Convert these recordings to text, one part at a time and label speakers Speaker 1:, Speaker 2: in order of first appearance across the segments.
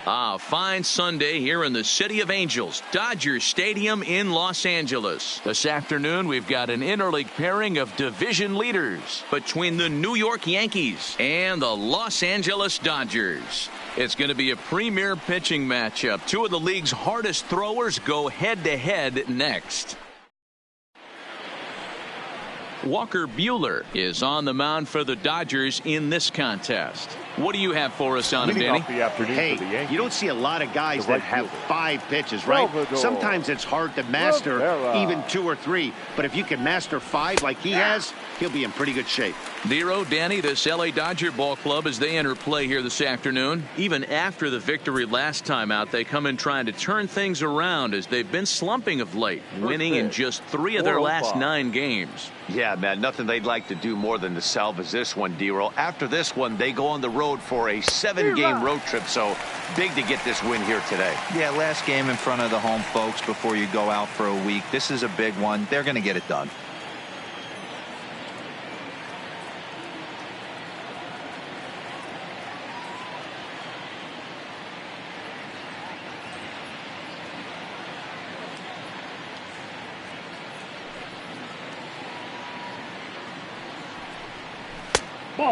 Speaker 1: A fine Sunday here in the City of Angels, Dodger Stadium in Los Angeles. This afternoon, we've got an interleague pairing of division leaders between the New York Yankees and the Los Angeles Dodgers. It's going to be a premier pitching matchup. Two of the league's hardest throwers go head-to-head next. Walker Buehler is on the mound for the Dodgers in this contest. What do you have for us on him, Danny?
Speaker 2: Hey, you don't see a lot of guys that have 5 pitches, right? Sometimes it's hard to master even 2 or 3. But if you can master 5 like he has, he'll be in pretty good shape.
Speaker 1: Dero, Danny, this LA Dodger ball club as they enter play here this afternoon. Even after the victory last time out, they come in trying to turn things around as they've been slumping of late, winning in just 3 of their last 9 games.
Speaker 3: Yeah, man, nothing they'd like to do more than to salvage this one, Dero. After this one, they go on the road for a 7-game road trip, so big to get this win here today.
Speaker 4: Yeah, last game in front of the home folks before you go out for a week. This is a big one. They're going to get it done.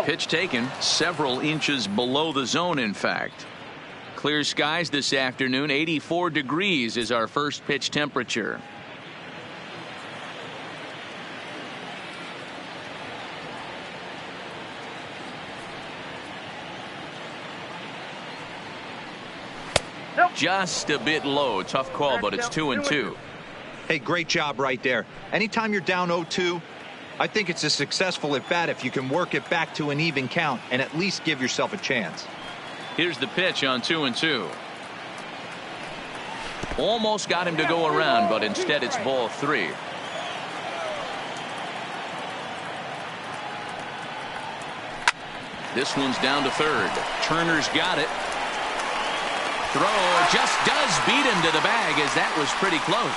Speaker 1: Pitch taken several inches below the zone, in fact. Clear skies this afternoon. 84 degrees is our first pitch temperature. Just a bit low. Tough call, but it's 2-2.
Speaker 4: Hey, great job right there. Anytime you're down 0-2, I think it's a successful at bat if you can work it back to an even count and at least give yourself a chance.
Speaker 1: Here's the pitch on 2-2. Almost got him to go around, but instead it's ball 3. This one's down to third. Turner's got it. Throw just does beat him to the bag, as that was pretty close.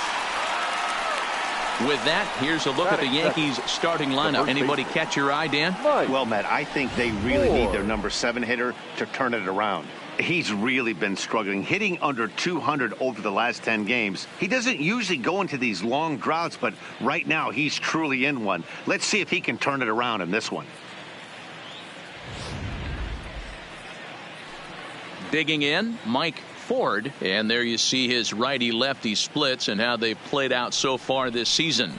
Speaker 1: With that, here's a look at the Yankees starting lineup. Anybody catch your eye, Dan?
Speaker 2: Well, Matt, I think they really need their number 7 hitter to turn it around. He's really been struggling, hitting under 200 over the last 10 games. He doesn't usually go into these long droughts, but right now he's truly in one. Let's see if he can turn it around in this one.
Speaker 1: Digging in, Mike Ford, and there you see his righty-lefty splits and how they played out so far this season.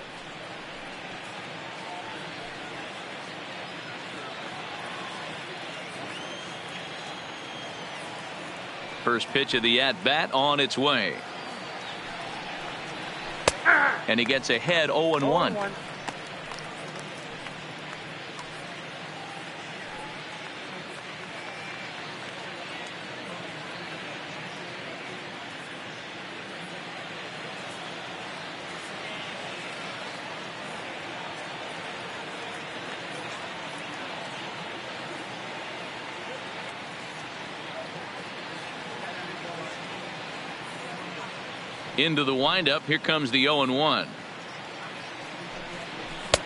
Speaker 1: First pitch of the at-bat on its way. And he gets ahead 0-1. Into the windup. Here comes the 0-1.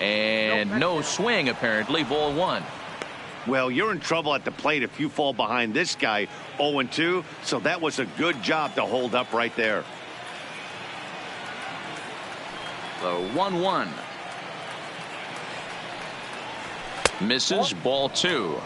Speaker 1: And no swing, apparently. Ball 1.
Speaker 2: Well, you're in trouble at the plate if you fall behind this guy 0-2. So that was a good job to hold up right there.
Speaker 1: The 1-1. Misses. Ball 2.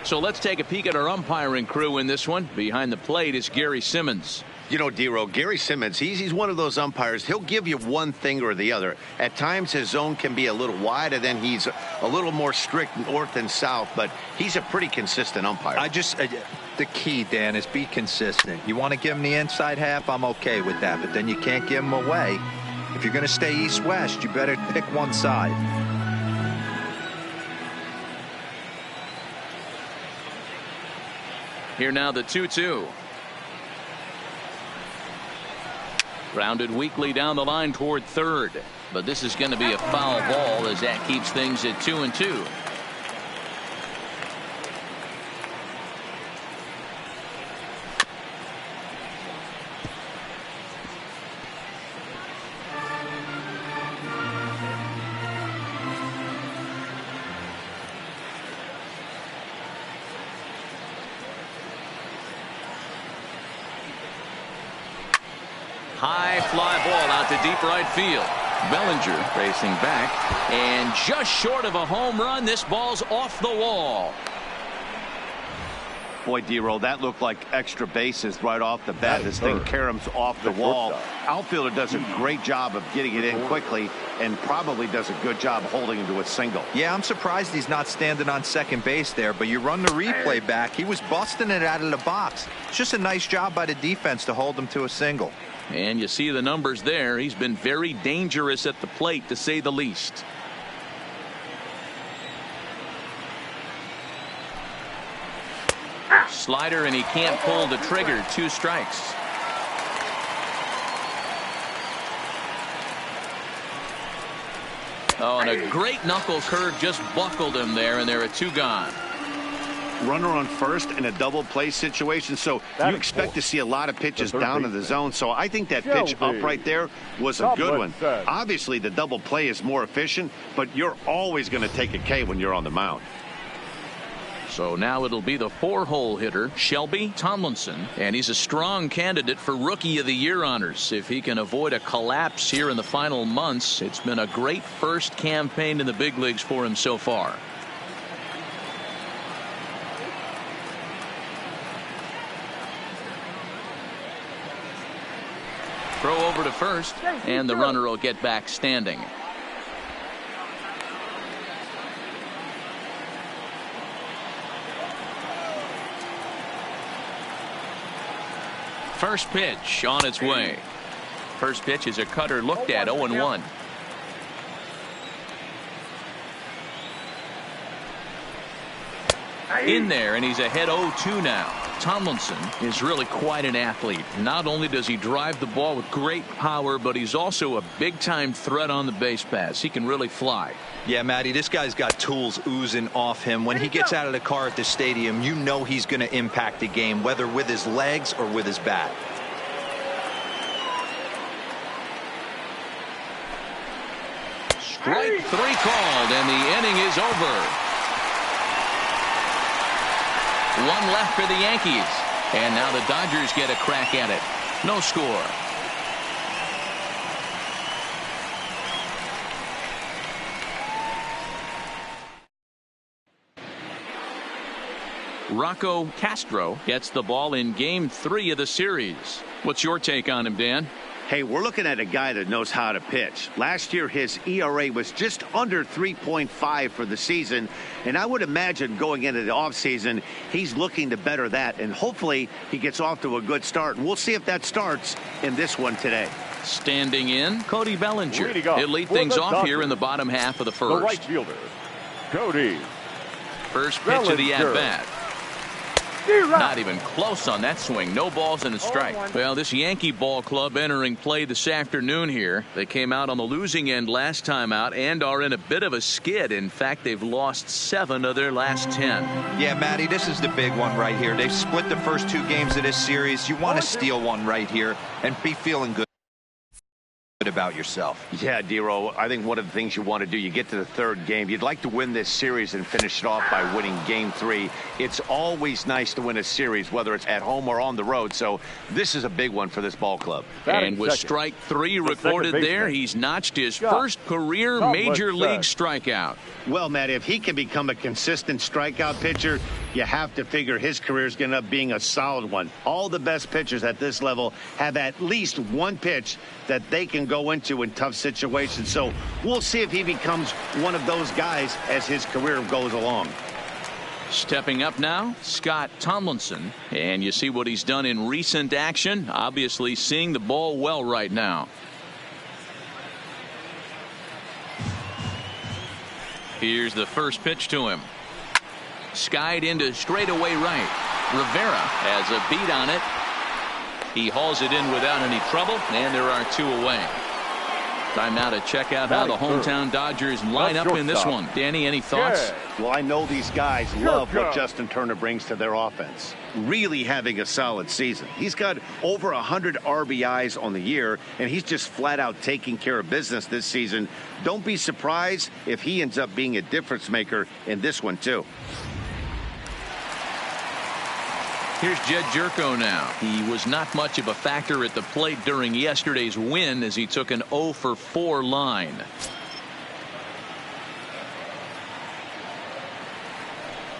Speaker 1: So let's take a peek at our umpiring crew in this one. Behind the plate is Gary Simmons.
Speaker 2: You know, Dero, Gary Simmons, he's one of those umpires. He'll give you one thing or the other. At times his zone can be a little wide, and then he's a little more strict north and south, but he's a pretty consistent umpire.
Speaker 4: The key, Dan, is be consistent. You want to give him the inside half, I'm okay with that, but then you can't give him away. If you're going to stay east-west, you better pick one side.
Speaker 1: Here now the 2-2. Grounded weakly down the line toward third. But this is going to be a foul ball as that keeps things at 2-2. high fly ball out to deep right field. Bellinger racing back, and just short of a home run. This ball's off the wall.
Speaker 3: Boy, D-Roll, that looked like extra bases right off the bat. This thing caroms off the wall. Outfielder does a great job of getting it in quickly and probably does a good job holding him to a single.
Speaker 4: Yeah, I'm surprised he's not standing on second base there, but you run the replay back. He was busting it out of the box. It's just a nice job by the defense to hold him to a single.
Speaker 1: And you see the numbers there. He's been very dangerous at the plate, to say the least. Slider, and he can't pull the trigger. 2 strikes. Oh, and a great knuckle curve just buckled him there, and there are 2 gone.
Speaker 2: Runner on first in a double play situation, so you expect to see a lot of pitches down in the zone. So I think that pitch up right there was a good one. Obviously, the double play is more efficient, but you're always going to take a K when you're on the mound.
Speaker 1: So now it'll be the 4-hole hitter, Shelby Tomlinson, and he's a strong candidate for Rookie of the Year honors. If he can avoid a collapse here in the final months, it's been a great first campaign in the big leagues for him so far. Throw over to first, and the runner will get back standing. First pitch on its way. First pitch is a cutter looked at 0-1. In there, and he's ahead 0-2 now. Tomlinson is really quite an athlete. Not only does he drive the ball with great power, but he's also a big-time threat on the base paths. He can really fly.
Speaker 4: Yeah, Matty, this guy's got tools oozing off him. When he gets out of the car at the stadium, you know he's going to impact the game, whether with his legs or with his bat.
Speaker 1: Strike 3 called, and the inning is over. 1 left for the Yankees, and now the Dodgers get a crack at it. No score. Rocco Castro gets the ball in Game 3 of the series. What's your take on him, Dan?
Speaker 2: Hey, we're looking at a guy that knows how to pitch. Last year, his ERA was just under 3.5 for the season, and I would imagine going into the offseason, he's looking to better that, and hopefully he gets off to a good start. And we'll see if that starts in this one today.
Speaker 1: Standing in, Cody Bellinger. He'll lead things off here in the bottom half of the first.
Speaker 5: The right fielder, Cody.
Speaker 1: First pitch of the at-bat. Not even close on that swing. No balls and a strike. Well, this Yankee ball club entering play this afternoon here. They came out on the losing end last time out and are in a bit of a skid. In fact, they've lost 7 of their last 10.
Speaker 4: Yeah, Matty, this is the big one right here. They've split the first 2 games of this series. You want to steal one right here and be feeling good about yourself.
Speaker 3: Yeah, D-Roll, I think one of the things you want to do, you get to the 3rd game, you'd like to win this series and finish it off by winning Game 3. It's always nice to win a series, whether it's at home or on the road, so this is a big one for this ball club.
Speaker 1: And with strike 3 recorded there, he's notched his first career major league strikeout.
Speaker 2: Well, Matt, if he can become a consistent strikeout pitcher, you have to figure his career is going to end up being a solid one. All the best pitchers at this level have at least one pitch that they can go into in tough situations. So we'll see if he becomes one of those guys as his career goes along.
Speaker 1: Stepping up now, Scott Tomlinson. And you see what he's done in recent action. Obviously seeing the ball well right now. Here's the first pitch to him. Skied into straightaway right. Rivera has a beat on it. He hauls it in without any trouble, and there are 2 away. Time now to check out how the hometown Dodgers line up in this one. Danny, any thoughts?
Speaker 2: Well, I know these guys love what Justin Turner brings to their offense. Really having a solid season. He's got over 100 RBIs on the year, and he's just flat out taking care of business this season. Don't be surprised if he ends up being a difference maker in this one, too.
Speaker 1: Here's Jed Jerko now. He was not much of a factor at the plate during yesterday's win as he took an 0 for 4 line.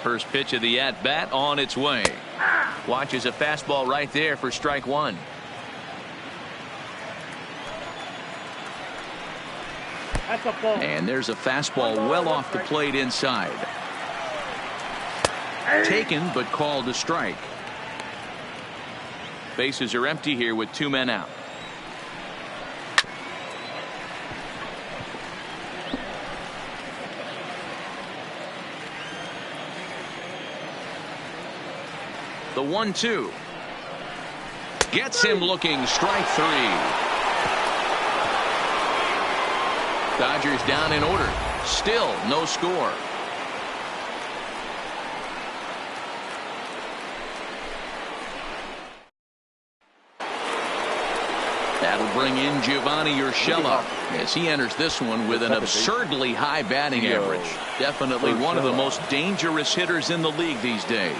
Speaker 1: First pitch of the at-bat on its way. Watches a fastball right there for strike one.
Speaker 6: That's a ball.
Speaker 1: And there's a fastball well off the plate inside. Taken but called a strike. Bases are empty here with 2 men out. The 1-2 gets him looking. Strike 3. Dodgers down in order. Still no score. That'll bring in Giovanni Urshela as he enters this one with an absurdly high batting average. Definitely one of the most dangerous hitters in the league these days.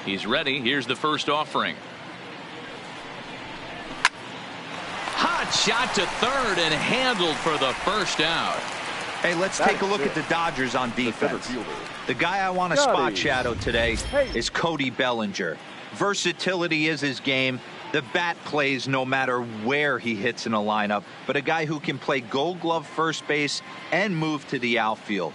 Speaker 1: He's ready. Here's the first offering. Hot shot to third and handled for the first out.
Speaker 4: Hey, let's take a look at the Dodgers on defense. The guy I want to spot shadow today is Cody Bellinger. Versatility is his game. The bat plays no matter where he hits in a lineup, but a guy who can play Gold Glove first base and move to the outfield.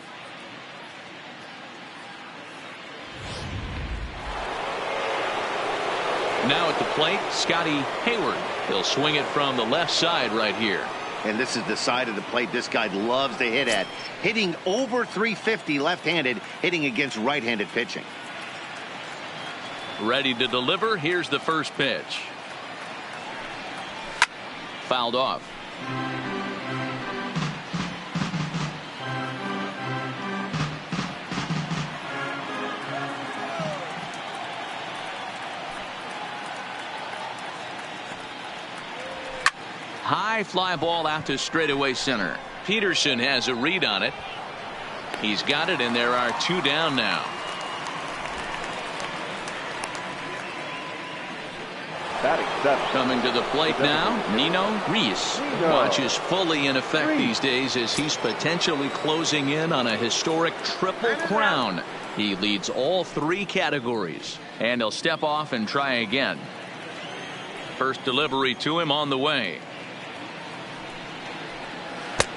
Speaker 1: Now at the plate, Scotty Hayward. He'll swing it from the left side right here.
Speaker 2: And this is the side of the plate this guy loves to hit at. Hitting over 350 left-handed, hitting against right-handed pitching.
Speaker 1: Ready to deliver. Here's the first pitch. Fouled off. High fly ball out to straightaway center. Peterson has a read on it. He's got it, and there are 2 down now. Coming to the plate now, Nino Reese. Watches fully in effect these days as he's potentially closing in on a historic triple crown. He leads all 3 categories, and he'll step off and try again. First delivery to him on the way.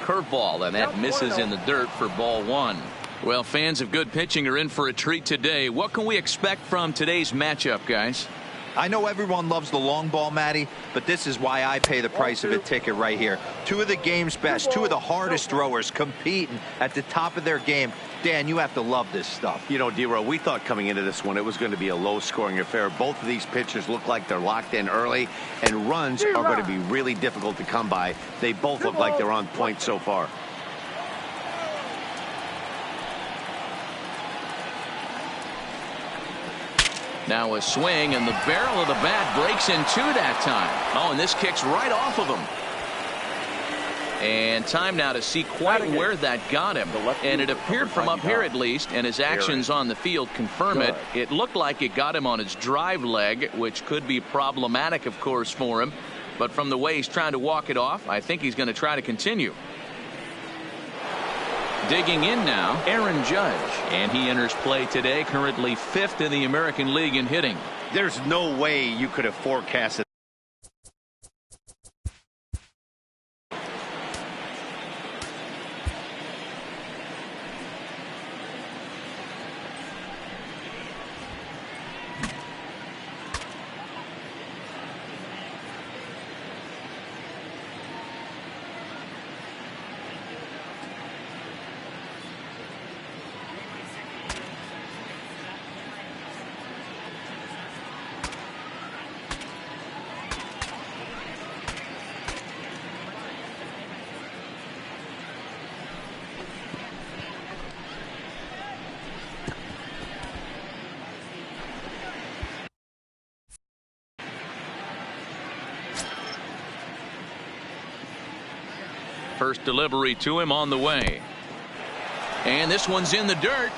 Speaker 1: Curveball, and that misses in the dirt for ball 1. Well, fans of good pitching are in for a treat today. What can we expect from today's matchup, guys?
Speaker 4: I know everyone loves the long ball, Matty, but this is why I pay the price of a ticket right here. 2 of the game's best, 2 of the hardest throwers competing at the top of their game. Dan, you have to love this stuff.
Speaker 3: You know, D-Row, we thought coming into this one it was going to be a low-scoring affair. Both of these pitchers look like they're locked in early, and runs are going to be really difficult to come by. They both look like they're on point so far.
Speaker 1: Now a swing, and the barrel of the bat breaks in 2 that time. Oh, and this kicks right off of him. And time now to see quite where that got him. And it appeared from up here at least, and his actions on the field confirm it. It looked like it got him on his drive leg, which could be problematic, of course, for him. But from the way he's trying to walk it off, I think he's going to try to continue. Digging in now, Aaron Judge. And he enters play today, currently 5th in the American League in hitting.
Speaker 2: There's no way you could have forecasted.
Speaker 1: First delivery to him on the way. And this one's in the dirt.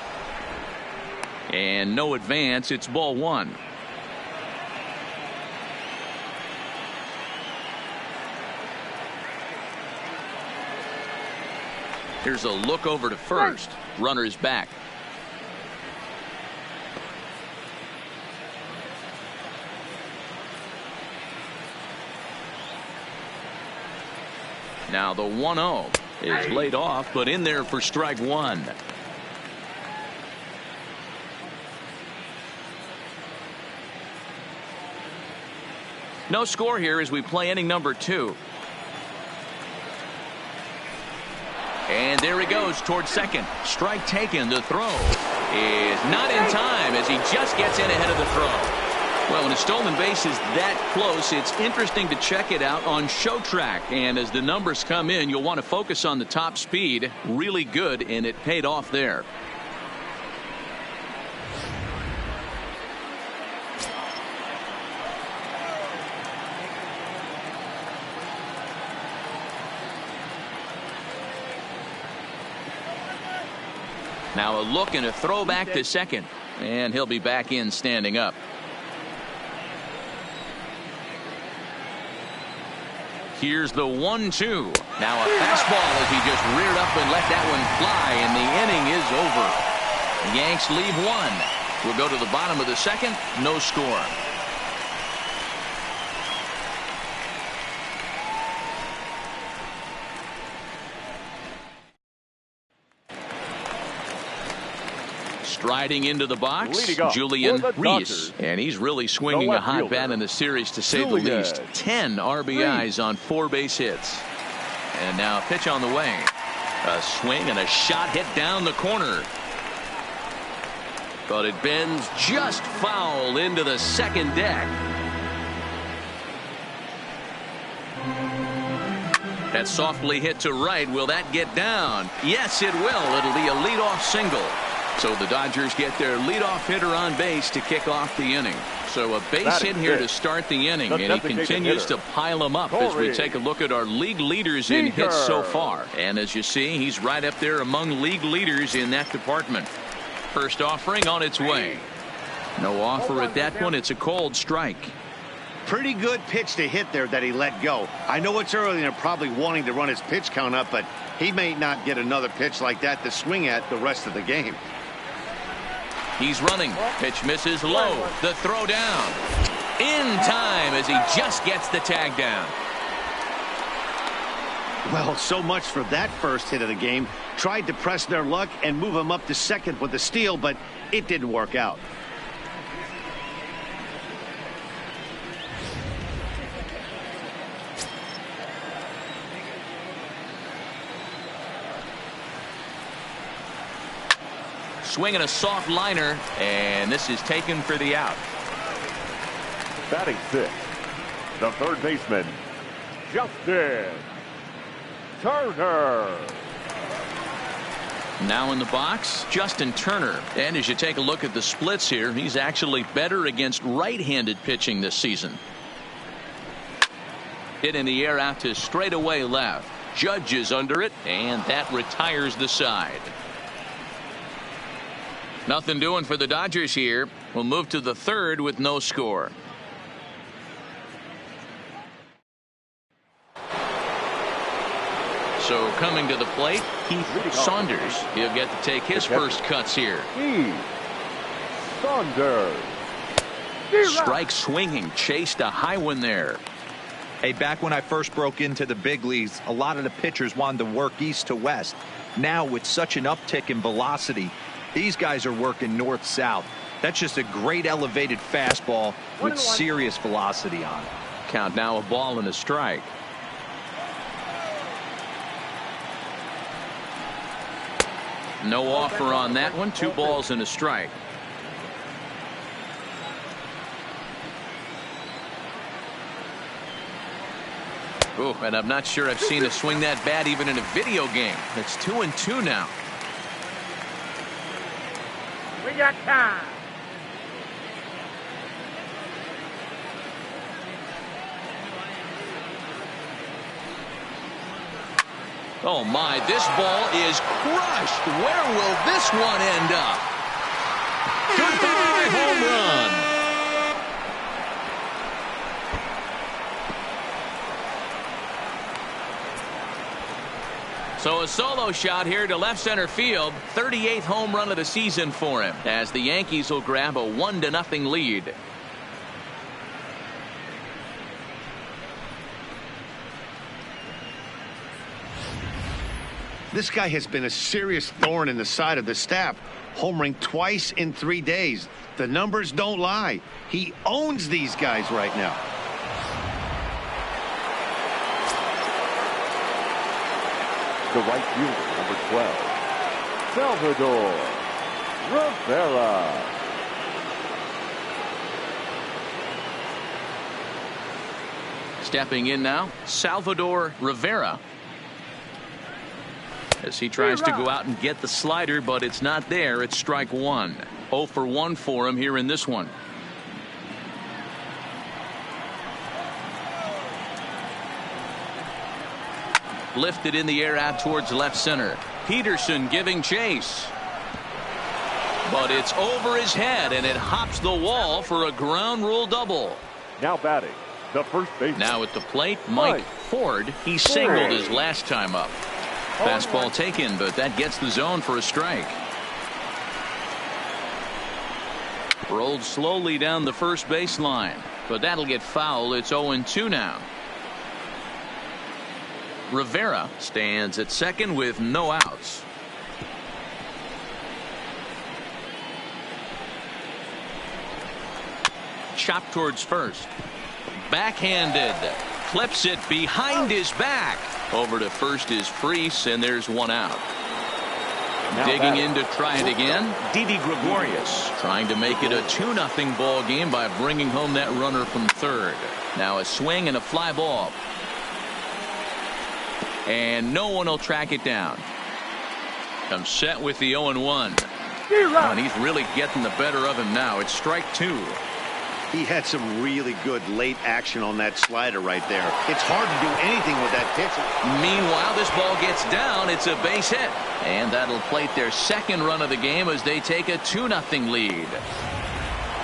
Speaker 1: And no advance. It's ball one. Here's a look over to first. Runner's back. Now the 1-0 is laid off, but in there for strike one. No score here as we play inning number 2. And there he goes towards second. Strike taken. The throw is not in time as he just gets in ahead of the throw. Well, when a stolen base is that close, it's interesting to check it out on Show Track. And as the numbers come in, you'll want to focus on the top speed. Really good, and it paid off there. Now a look and a throw back to second. And he'll be back in standing up. Here's the 1-2. Now a fastball as he just reared up and let that one fly, and the inning is over. The Yanks leave one. We'll go to the bottom of the second. No score. Striding into the box, Julian Reese, and he's really swinging a hot bat in the series, to say the least. 10 RBIs on 4 base hits. And now a pitch on the way. A swing and a shot hit down the corner. But it bends just foul into the second deck. That softly hit to right. Will that get down? Yes, it will. It'll be a leadoff single. So the Dodgers get their leadoff hitter on base to kick off the inning. So a base hit here to start the inning, and he continues to pile them up as we take a look at our league leaders in hits so far. And as you see, he's right up there among league leaders in that department. First offering on its way. No offer at that one. It's a cold strike.
Speaker 2: Pretty good pitch to hit there that he let go. I know it's early and they're probably wanting to run his pitch count up, but he may not get another pitch like that to swing at the rest of the game.
Speaker 1: He's running. Pitch misses low. The throw down. In time as he just gets the tag down.
Speaker 2: Well, so much for that first hit of the game. Tried to press their luck and move him up to second with a steal, but it didn't work out.
Speaker 1: Swinging a soft liner, and this is taken for the out.
Speaker 5: Batting 6, the third baseman, Justin Turner.
Speaker 1: Now in the box, Justin Turner. And as you take a look at the splits here, he's actually better against right-handed pitching this season. Hit in the air out to straightaway left. Judge is under it, and that retires the side. Nothing doing for the Dodgers here. We'll move to the third with no score. So coming to the plate, Heath Saunders. He'll get to take his first cuts here.
Speaker 5: Heath Saunders.
Speaker 1: Strike swinging, chased a high one there.
Speaker 4: Hey, back when I first broke into the big leagues, a lot of the pitchers wanted to work east to west. Now with such an uptick in velocity, these guys are working north-south. That's just a great elevated fastball with serious velocity on it.
Speaker 1: Count now a ball and a strike. No offer on that one. 2 balls and a strike. Oh, and I'm not sure I've seen a swing that bad even in a video game. It's 2-2 now.
Speaker 6: We got time.
Speaker 1: Oh, my, this ball is crushed. Where will this one end up? Goodbye, home run. So a solo shot here to left center field. 38th home run of the season for him, as the Yankees will grab a 1-0 lead.
Speaker 2: This guy has been a serious thorn in the side of the staff, homering twice in 3 days. The numbers don't lie. He owns these guys right now.
Speaker 5: The right fielder, number 12, Salvador Rivera.
Speaker 1: Stepping in now, Salvador Rivera. As he tries to go out and get the slider, but it's not there. It's strike one. 0 for 1 for him here in this one. Lifted in the air out towards left center. Peterson giving chase. But it's over his head, and it hops the wall for a ground rule double.
Speaker 5: Now batting, the first baseman.
Speaker 1: Now at the plate, Mike Ford. He singled his last time up. Fastball taken, but that gets the zone for a strike. Rolled slowly down the first baseline, but that'll get foul. It's 0-2 now. Rivera stands at second with no outs. Chop towards first. Backhanded. Clips it behind his back. Over to first is Freese, and there's one out. Now digging in to try it again, Didi Gregorius trying to make it a 2-0 ball game by bringing home that runner from third. Now a swing and a fly ball. And no one will track it down. Comes set with the 0-1. And he's really getting the better of him now. It's strike two.
Speaker 2: He had some really good late action on that slider right there. It's hard to do anything with that pitch.
Speaker 1: Meanwhile, this ball gets down. It's a base hit. And that'll plate their second run of the game as they take a 2-0 lead.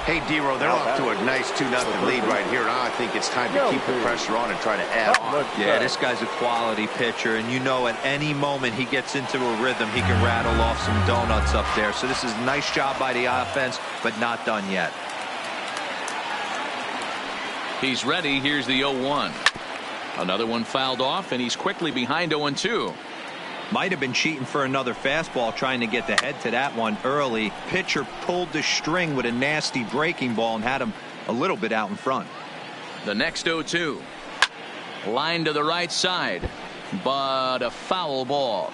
Speaker 3: Hey, D-Row, they're off to a nice 2-0 lead right here. Now I think it's time to keep the pressure on and try to add on.
Speaker 4: Yeah, this guy's a quality pitcher, and you know at any moment he gets into a rhythm, he can rattle off some donuts up there. So this is a nice job by the offense, but not done yet.
Speaker 1: He's ready. Here's the 0-1. Another one fouled off, and he's quickly behind 0-2.
Speaker 4: Might have been cheating for another fastball, trying to get the head to that one early. Pitcher pulled the string with a nasty breaking ball and had him a little bit out in front.
Speaker 1: The next 0-2. Line to the right side, but a foul ball.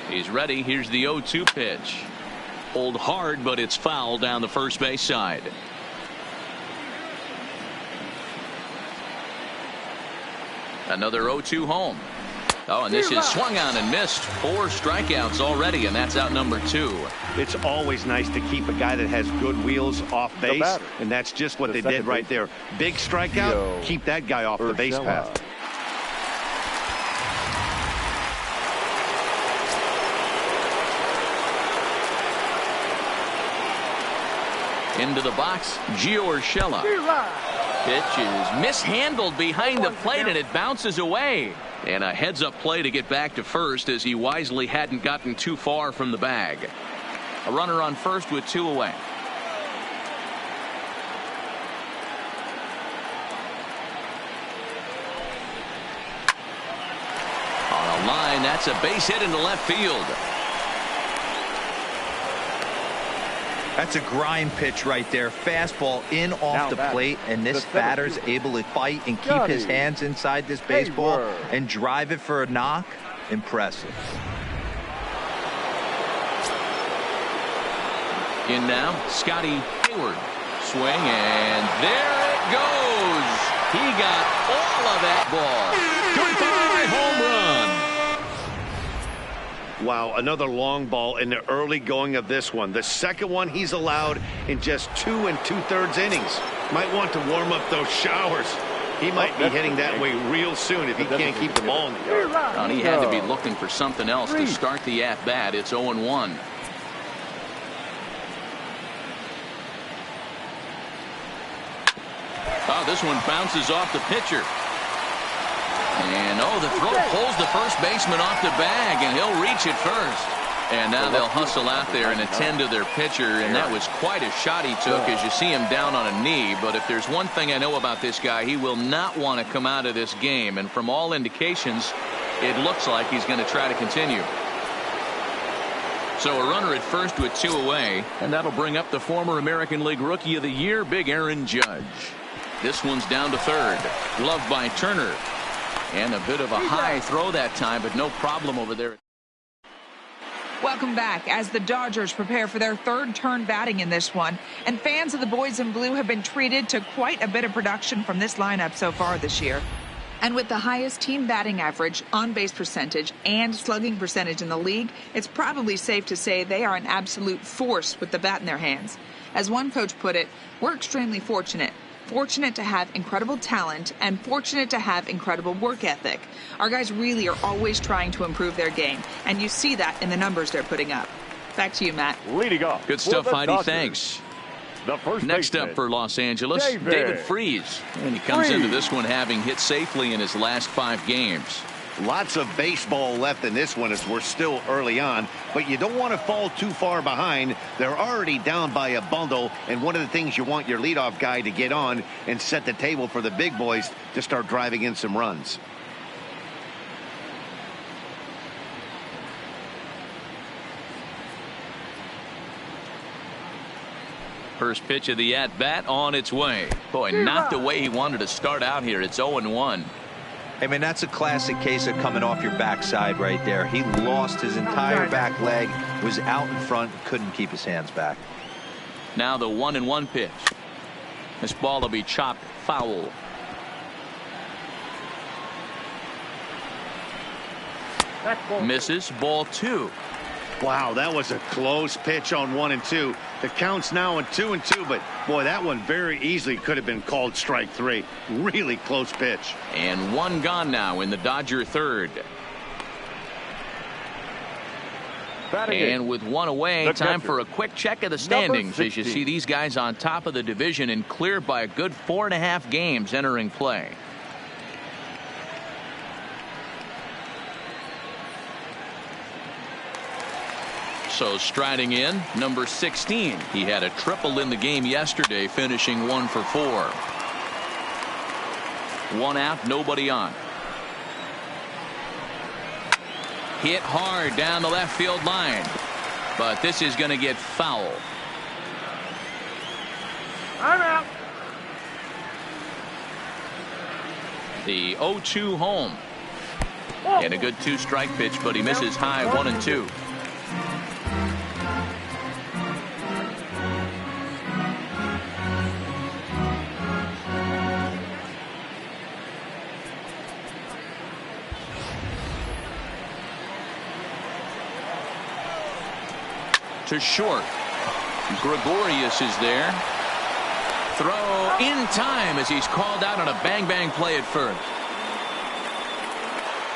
Speaker 1: He's ready. Here's the 0-2 pitch. Pulled hard, but it's foul down the first base side. Another 0-2 home. Oh, and this is swung on and missed. 4 strikeouts already, and that's out number 2.
Speaker 2: It's always nice to keep a guy that has good wheels off base, and that's just what they did right there. Big strikeout, keep that guy off the base path.
Speaker 1: Into the box, Gio Urshela. Pitch is mishandled behind the plate, and it bounces away. And a heads-up play to get back to first, as he wisely hadn't gotten too far from the bag. A runner on first with 2 away. On a line, that's a base hit into left field.
Speaker 4: That's a grind pitch right there. Fastball in off the plate, and this batter's able to fight and keep his hands inside this baseball and drive it for a knock. Impressive.
Speaker 1: In now, Scotty Hayward. Swing, and there it goes. He got all of that ball. Goodbye, home run.
Speaker 2: Wow, another long ball in the early going of this one. The second one he's allowed in just 2 2/3 innings. Might want to warm up those showers. He might be heading that way real soon if he can't keep the ball in the yard.
Speaker 1: Well, he had to be looking for something else to start the at-bat. It's 0-1. Oh, this one bounces off the pitcher. And, the throw pulls the first baseman off the bag, and he'll reach it first. And now they'll hustle out there and attend to their pitcher, and that was quite a shot he took as you see him down on a knee. But if there's one thing I know about this guy, he will not want to come out of this game. And from all indications, it looks like he's going to try to continue. So a runner at first with 2 away, and that'll bring up the former American League Rookie of the Year, Big Aaron Judge. This one's down to third. Gloved by Turner. And a bit of a high throw that time, but no problem over there.
Speaker 7: Welcome back as the Dodgers prepare for their third turn batting in this one. And fans of the boys in blue have been treated to quite a bit of production from this lineup so far this year. And with the highest team batting average, on-base percentage, and slugging percentage in the league, it's probably safe to say they are an absolute force with the bat in their hands. As one coach put it, we're extremely fortunate. Fortunate to have incredible talent and fortunate to have incredible work ethic. Our guys really are always trying to improve their game, and you see that in the numbers they're putting up. Back to you, Matt.
Speaker 5: Leading off.
Speaker 1: Good stuff, Heidi. Thanks. Next up for Los Angeles, David Freese. And he comes into this one having hit safely in his last 5 games.
Speaker 2: Lots of baseball left in this one as we're still early on, but you don't want to fall too far behind. They're already down by a bundle, and one of the things you want your leadoff guy to get on and set the table for the big boys to start driving in some runs.
Speaker 1: First pitch of the at-bat on its way. Boy, not the way he wanted to start out here. It's 0-1.
Speaker 4: I mean, that's a classic case of coming off your backside right there. He lost his entire back leg, was out in front, couldn't keep his hands back.
Speaker 1: Now the 1-1 pitch. This ball will be chopped foul. Misses, ball 2.
Speaker 2: Wow, that was a close pitch on 1 and 2. The count's now in 2 and 2, but boy, that one very easily could have been called strike 3. Really close pitch.
Speaker 1: And 1 gone now in the Dodger third. And with 1 away, time for a quick check of the standings as you see these guys on top of the division and clear by a good 4.5 games entering play. So striding in, number 16. He had a triple in the game yesterday, finishing 1 for 4. 1 out, nobody on. Hit hard down the left field line. But this is going to get foul.
Speaker 6: I'm out.
Speaker 1: The 0-2 home. And a good 2-strike pitch, but he misses high 1 and 2. To short. Gregorius is there. Throw in time as he's called out on a bang-bang play at first.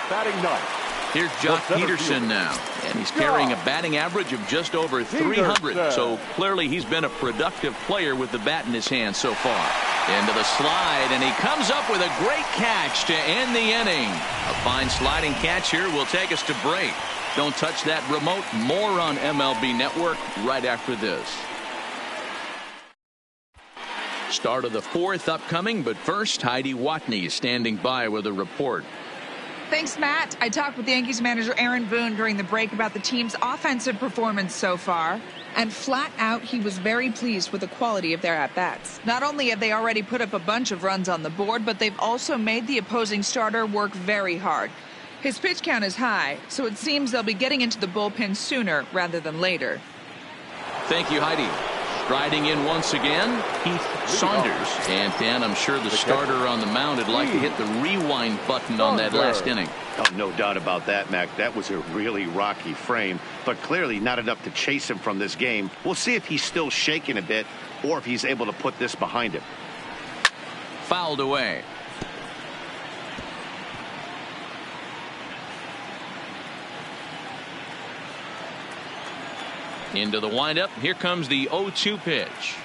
Speaker 5: Batting ninth.
Speaker 1: Here's Jock Peterson now, and he's carrying a batting average of just over 300. So clearly he's been a productive player with the bat in his hand so far. Into the slide, and he comes up with a great catch to end the inning. A fine sliding catch here will take us to break. Don't touch that remote. More on MLB Network right after this. Start of the 4th upcoming, but first, Heidi Watney is standing by with a report.
Speaker 7: Thanks, Matt. I talked with Yankees manager Aaron Boone during the break about the team's offensive performance so far. And flat out, he was very pleased with the quality of their at-bats. Not only have they already put up a bunch of runs on the board, but they've also made the opposing starter work very hard. His pitch count is high, so it seems they'll be getting into the bullpen sooner rather than later.
Speaker 1: Thank you, Heidi. Striding in once again, Heath Saunders. And Dan, I'm sure the starter on the mound would like to hit the rewind button on that last inning.
Speaker 2: Oh, no doubt about that, Mac. That was a really rocky frame, but clearly not enough to chase him from this game. We'll see if he's still shaking a bit or if he's able to put this behind him.
Speaker 1: Fouled away. Into the windup. Here comes the 0-2 pitch.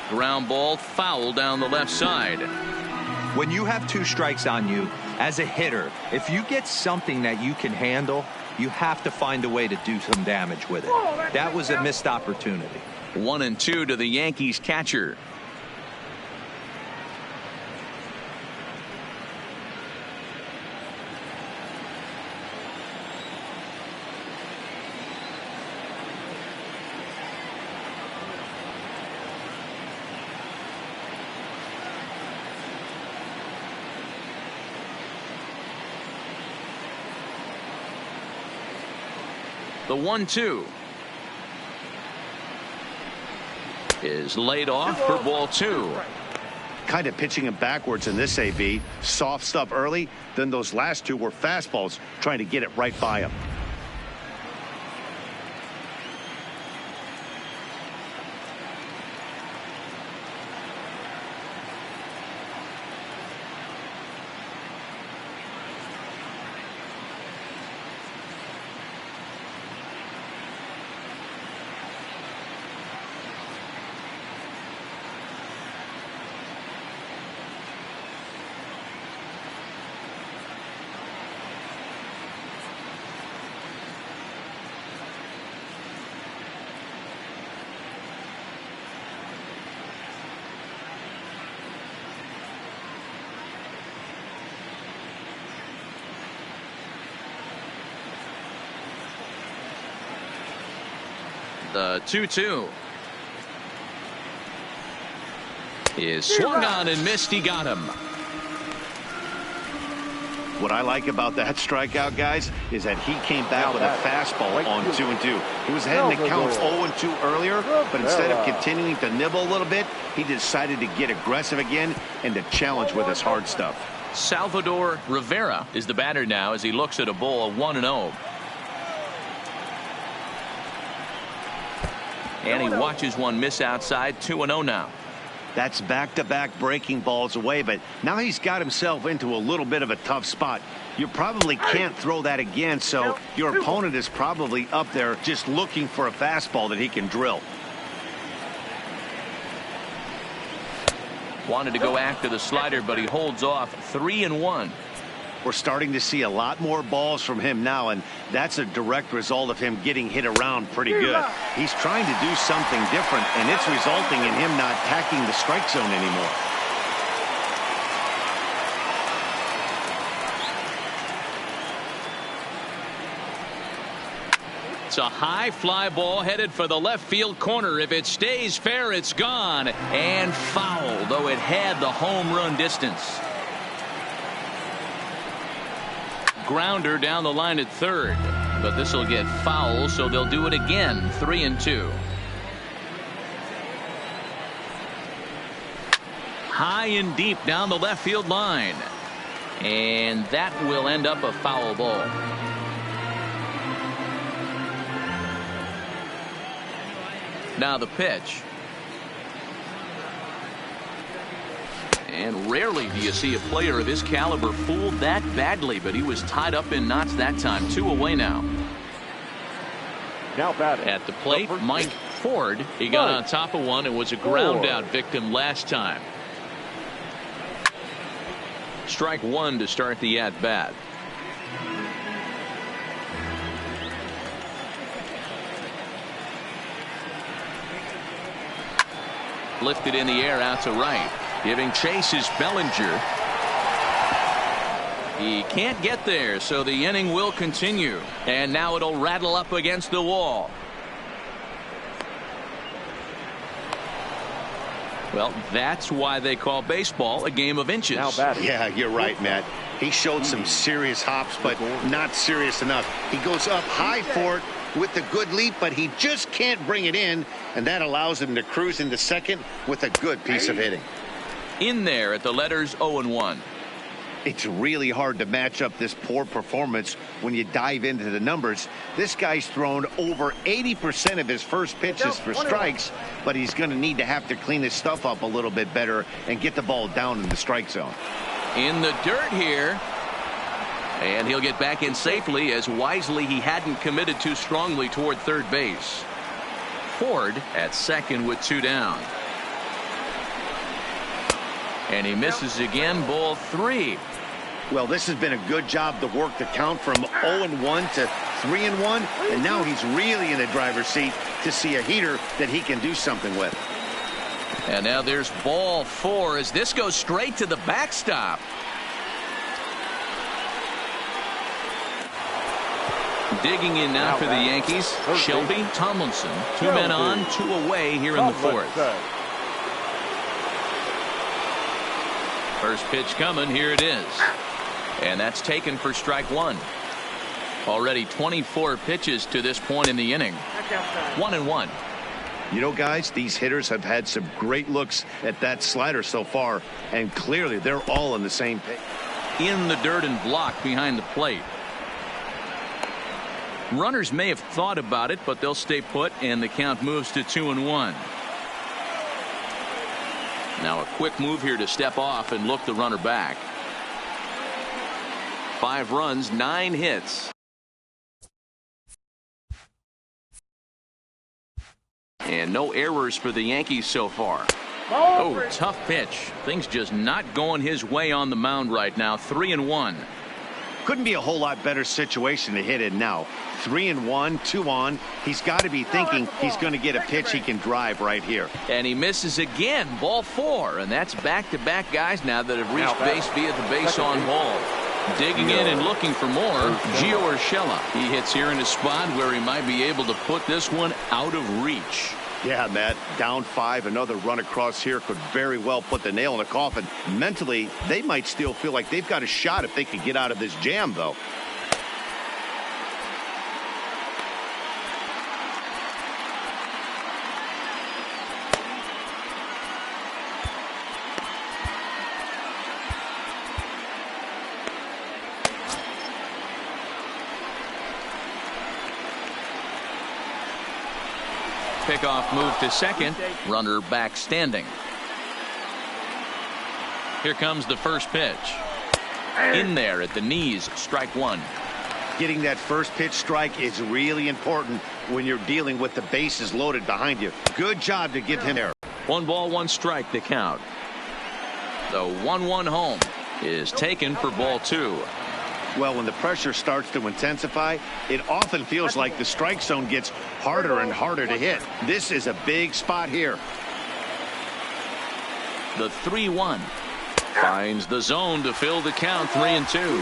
Speaker 1: Ground ball, foul down the left side.
Speaker 4: When you have 2 strikes on you, as a hitter, if you get something that you can handle, you have to find a way to do some damage with it. That was a missed opportunity.
Speaker 1: 1-2 to the Yankees catcher. The 1-2 is laid off for ball 2.
Speaker 2: Kind of pitching him backwards in this AB. Soft stuff early, then those last 2 were fastballs, trying to get it right by him.
Speaker 1: The 2-2 is swung on and missed. He got him.
Speaker 2: What I like about that strikeout, guys, is that he came back with a fastball on 2-2. He was ahead in the count 0-2 earlier, but instead of continuing to nibble a little bit, he decided to get aggressive again and to challenge with his hard stuff.
Speaker 1: Salvador Rivera is the batter now as he looks at a ball 1-0. And he watches one miss outside. 2-0 now.
Speaker 2: That's back-to-back breaking balls away, but now he's got himself into a little bit of a tough spot. You probably can't throw that again, so your opponent is probably up there just looking for a fastball that he can drill.
Speaker 1: Wanted to go after the slider, but he holds off. 3-1.
Speaker 2: We're starting to see a lot more balls from him now, and that's a direct result of him getting hit around pretty good. He's trying to do something different, and it's resulting in him not attacking the strike zone anymore.
Speaker 1: It's a high fly ball headed for the left field corner. If it stays fair, it's gone. And foul, though it had the home run distance. Grounder down the line at third, but this will get foul, so they'll do it again. 3-2. High and deep down the left field line, and that will end up a foul ball. Now the pitch. And rarely do you see a player of his caliber fooled that badly, but he was tied up in knots that time. 2 away now.
Speaker 5: Now batting
Speaker 1: at the plate, Mike Ford. He got on top of one and was a ground out victim last time. Strike 1 to start the at bat. Lifted in the air out to right. Giving chase is Bellinger. He can't get there, so the inning will continue. And now it'll rattle up against the wall. Well, that's why they call baseball a game of inches.
Speaker 2: Yeah, you're right, Matt. He showed some serious hops, but not serious enough. He goes up high for it with a good leap, but he just can't bring it in, and that allows him to cruise into second with a good piece of hitting.
Speaker 1: In there at the letters 0-1.
Speaker 2: It's really hard to match up this poor performance when you dive into the numbers. This guy's thrown over 80% of his first pitches for strikes, but he's going to need to have to clean his stuff up a little bit better and get the ball down in the strike zone.
Speaker 1: In the dirt here. And he'll get back in safely, as wisely he hadn't committed too strongly toward third base. Ford at second with 2 down. And he misses again, ball 3.
Speaker 2: Well, this has been a good job to work the count from 0-1 to 3-1, and now he's really in the driver's seat to see a heater that he can do something with.
Speaker 1: And now there's ball 4 as this goes straight to the backstop. Digging in now for the Yankees, Shelby, Tomlinson. 2 men on, 2 away here in the 4th. First pitch coming, here it is. And that's taken for strike 1. Already 24 pitches to this point in the inning. 1-1.
Speaker 2: You know, guys, these hitters have had some great looks at that slider so far, and clearly they're all on the same page.
Speaker 1: In the dirt and blocked behind the plate. Runners may have thought about it, but they'll stay put, and the count moves to 2-1. Now a quick move here to step off and look the runner back. 5 runs, 9 hits. And no errors for the Yankees so far. Oh, tough pitch. Things just not going his way on the mound right now. 3-1.
Speaker 2: Couldn't be a whole lot better situation to hit in now. 3-1, 2 on. He's got to be thinking he's going to get a pitch he can drive right here.
Speaker 1: And he misses again. Ball 4. And that's back-to-back guys now that have reached base via the base on ball. Digging in and looking for more, Gio Urshela. He hits here in a spot where he might be able to put this one out of reach.
Speaker 2: Yeah, Matt, down 5, another run across here could very well put the nail in the coffin. Mentally, they might still feel like they've got a shot if they could get out of this jam, though.
Speaker 1: Pickoff move to second. Runner back standing. Here comes the first pitch. In there at the knees. Strike 1.
Speaker 2: Getting that first pitch strike is really important when you're dealing with the bases loaded behind you. Good job to give him there.
Speaker 1: 1 ball, 1 strike the count. The 1-1 home is taken for ball 2.
Speaker 2: Well, when the pressure starts to intensify, it often feels like the strike zone gets harder and harder to hit. This is a big spot here.
Speaker 1: The 3-1 finds the zone to fill the count. 3-2.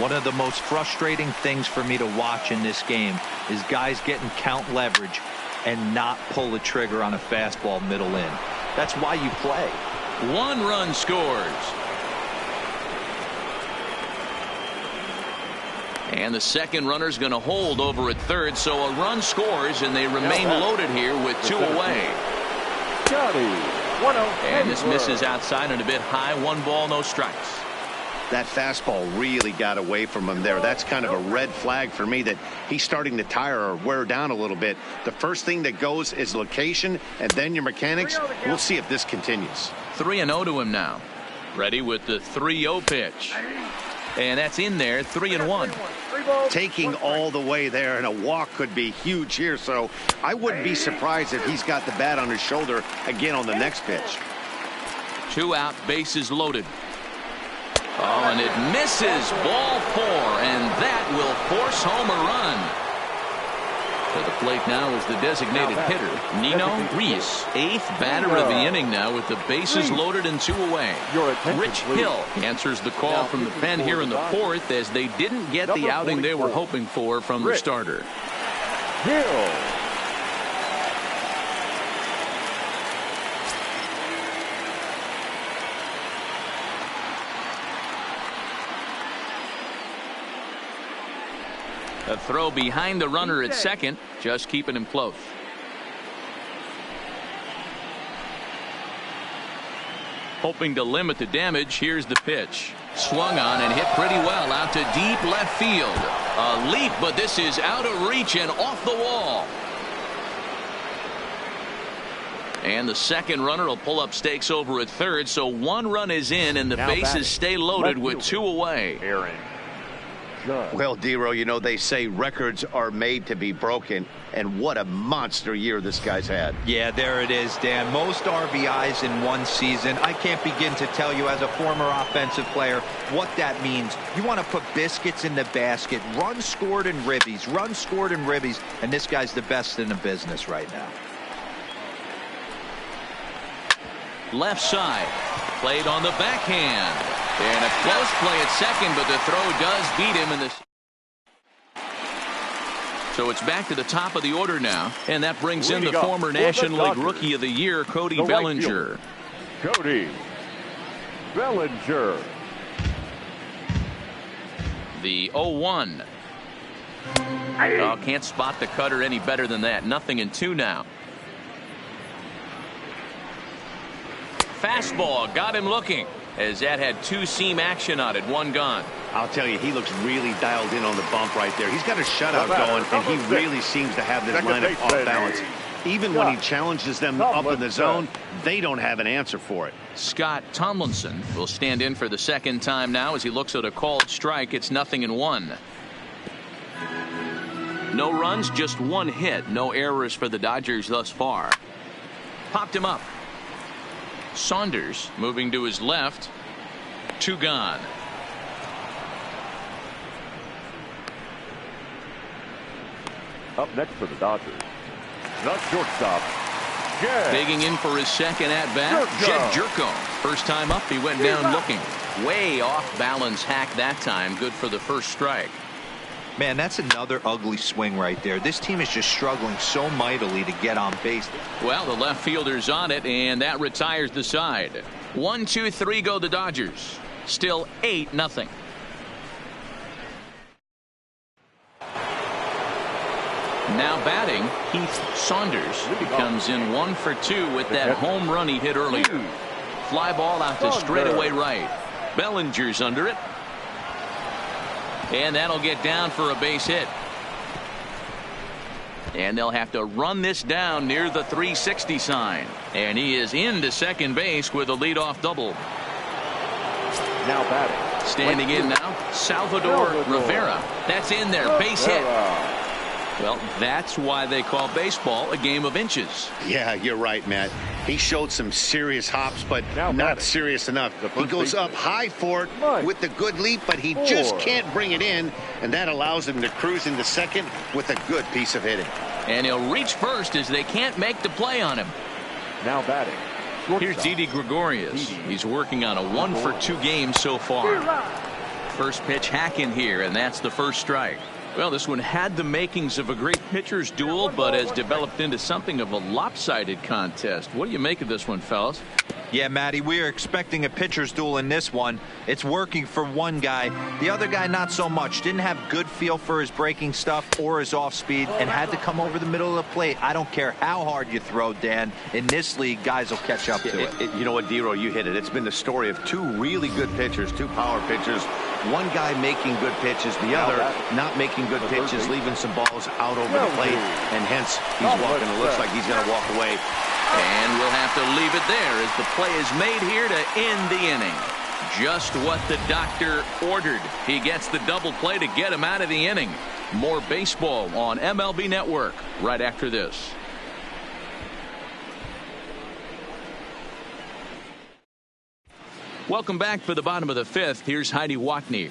Speaker 4: One of the most frustrating things for me to watch in this game is guys getting count leverage and not pull the trigger on a fastball middle in. That's why you play.
Speaker 1: 1 run scores. And the second runner's going to hold over at third, so a run scores, and they remain loaded here with 2 away. And this misses outside and a bit high. 1 ball, no strikes.
Speaker 2: That fastball really got away from him there. That's kind of a red flag for me that he's starting to tire or wear down a little bit. The first thing that goes is location, and then your mechanics. We'll see if this continues.
Speaker 1: 3-0 to him now. Ready with the 3-0 pitch. And that's in there. 3-1.
Speaker 2: Taking all the way there, and a walk could be huge here, so I wouldn't be surprised if he's got the bat on his shoulder again on the next pitch.
Speaker 1: 2 out, bases loaded. Oh, and it misses. Ball 4, and that will force home a run. To the plate now is the designated hitter, Nino Reese. 8th batter of the inning now with the bases loaded and 2 away. Rich Hill answers the call from the pen here in the 4th as they didn't get the outing they were hoping for from the starter.
Speaker 5: Hill.
Speaker 1: A throw behind the runner at second, just keeping him close. Hoping to limit the damage, here's the pitch. Swung on and hit pretty well out to deep left field. A leap, but this is out of reach and off the wall. And the second runner will pull up stakes over at third, so 1 run is in and the bases stay loaded with 2 away.
Speaker 3: Well, Dero, you know, they say records are made to be broken, and what a monster year this guy's had.
Speaker 4: Yeah, there it is, Dan. Most RBIs in one season. I can't begin to tell you as a former offensive player what that means. You want to put biscuits in the basket, runs scored and ribbies, runs scored and ribbies, and this guy's the best in the business right now.
Speaker 1: Left side, played on the backhand. And a close play at second, but the throw does beat him in this. So it's back to the top of the order now, and that brings in the former National League Rookie of the Year, Cody Bellinger.
Speaker 5: Cody Bellinger.
Speaker 1: The 0-1. Oh, can't spot the cutter any better than that. 0-2 now. Fastball got him looking, as that had two seam action on it, one gone.
Speaker 2: I'll tell you, he looks really dialed in on the bump right there. He's got a shutout going, and he really seems to have this lineup off balance. Even when he challenges them up in the zone, they don't have an answer for it.
Speaker 1: Scott Tomlinson will stand in for the second time now as he looks at a called strike. It's 0-1. No runs, just one hit. No errors for the Dodgers thus far. Popped him up. Saunders moving to his left. Two gone.
Speaker 5: Up next for the Dodgers, the shortstop,
Speaker 1: digging in for his second at bat, Jed Jerko. First time up, he went down looking. Way off balance hack that time. Good for the first strike.
Speaker 4: Man, that's another ugly swing right there. This team is just struggling so mightily to get on base.
Speaker 1: Well, the left fielder's on it, and that retires the side. 1, 2, 3 go the Dodgers. Still 8-0. Now batting, Heath Saunders. He comes in 1 for 2 with that home run he hit earlier. Fly ball out to straightaway right. Bellinger's under it. And that'll get down for a base hit. And they'll have to run this down near the 360 sign. And he is into second base with a leadoff double.
Speaker 5: Now batting.
Speaker 1: Standing in now, Salvador Rivera. That's in there, base hit. Well, that's why they call baseball a game of inches.
Speaker 2: Yeah, you're right, Matt. He showed some serious hops, but not serious enough. He goes up high for it with the good leap, but he just can't bring it in, and that allows him to cruise into second with a good piece of hitting.
Speaker 1: And he'll reach first as they can't make the play on him.
Speaker 5: Now batting.
Speaker 1: Here's Didi Gregorius. He's working on a 1 for 2 game so far. First pitch hack in here, and that's the first strike. Well, this one had the makings of a great pitcher's duel, but has developed into something of a lopsided contest. What do you make of this one, fellas?
Speaker 4: Yeah, Matty, we are expecting a pitcher's duel in this one. It's working for one guy. The other guy, not so much. Didn't have good feel for his breaking stuff or his off speed and had to come over the middle of the plate. I don't care how hard you throw, Dan. In this league, guys will catch up to it.
Speaker 3: You know what, Dero, you hit it. It's been the story of two really good pitchers, two power pitchers. One guy making good pitches, the other not making good pitches, leaving some balls out over the plate, and hence he's walking. It looks like he's going to walk away.
Speaker 1: And we'll have to leave it there as the play is made here to end the inning. Just what the doctor ordered. He gets the double play to get him out of the inning. More baseball on MLB Network right after this. Welcome back for the bottom of the fifth. Here's Heidi Watney.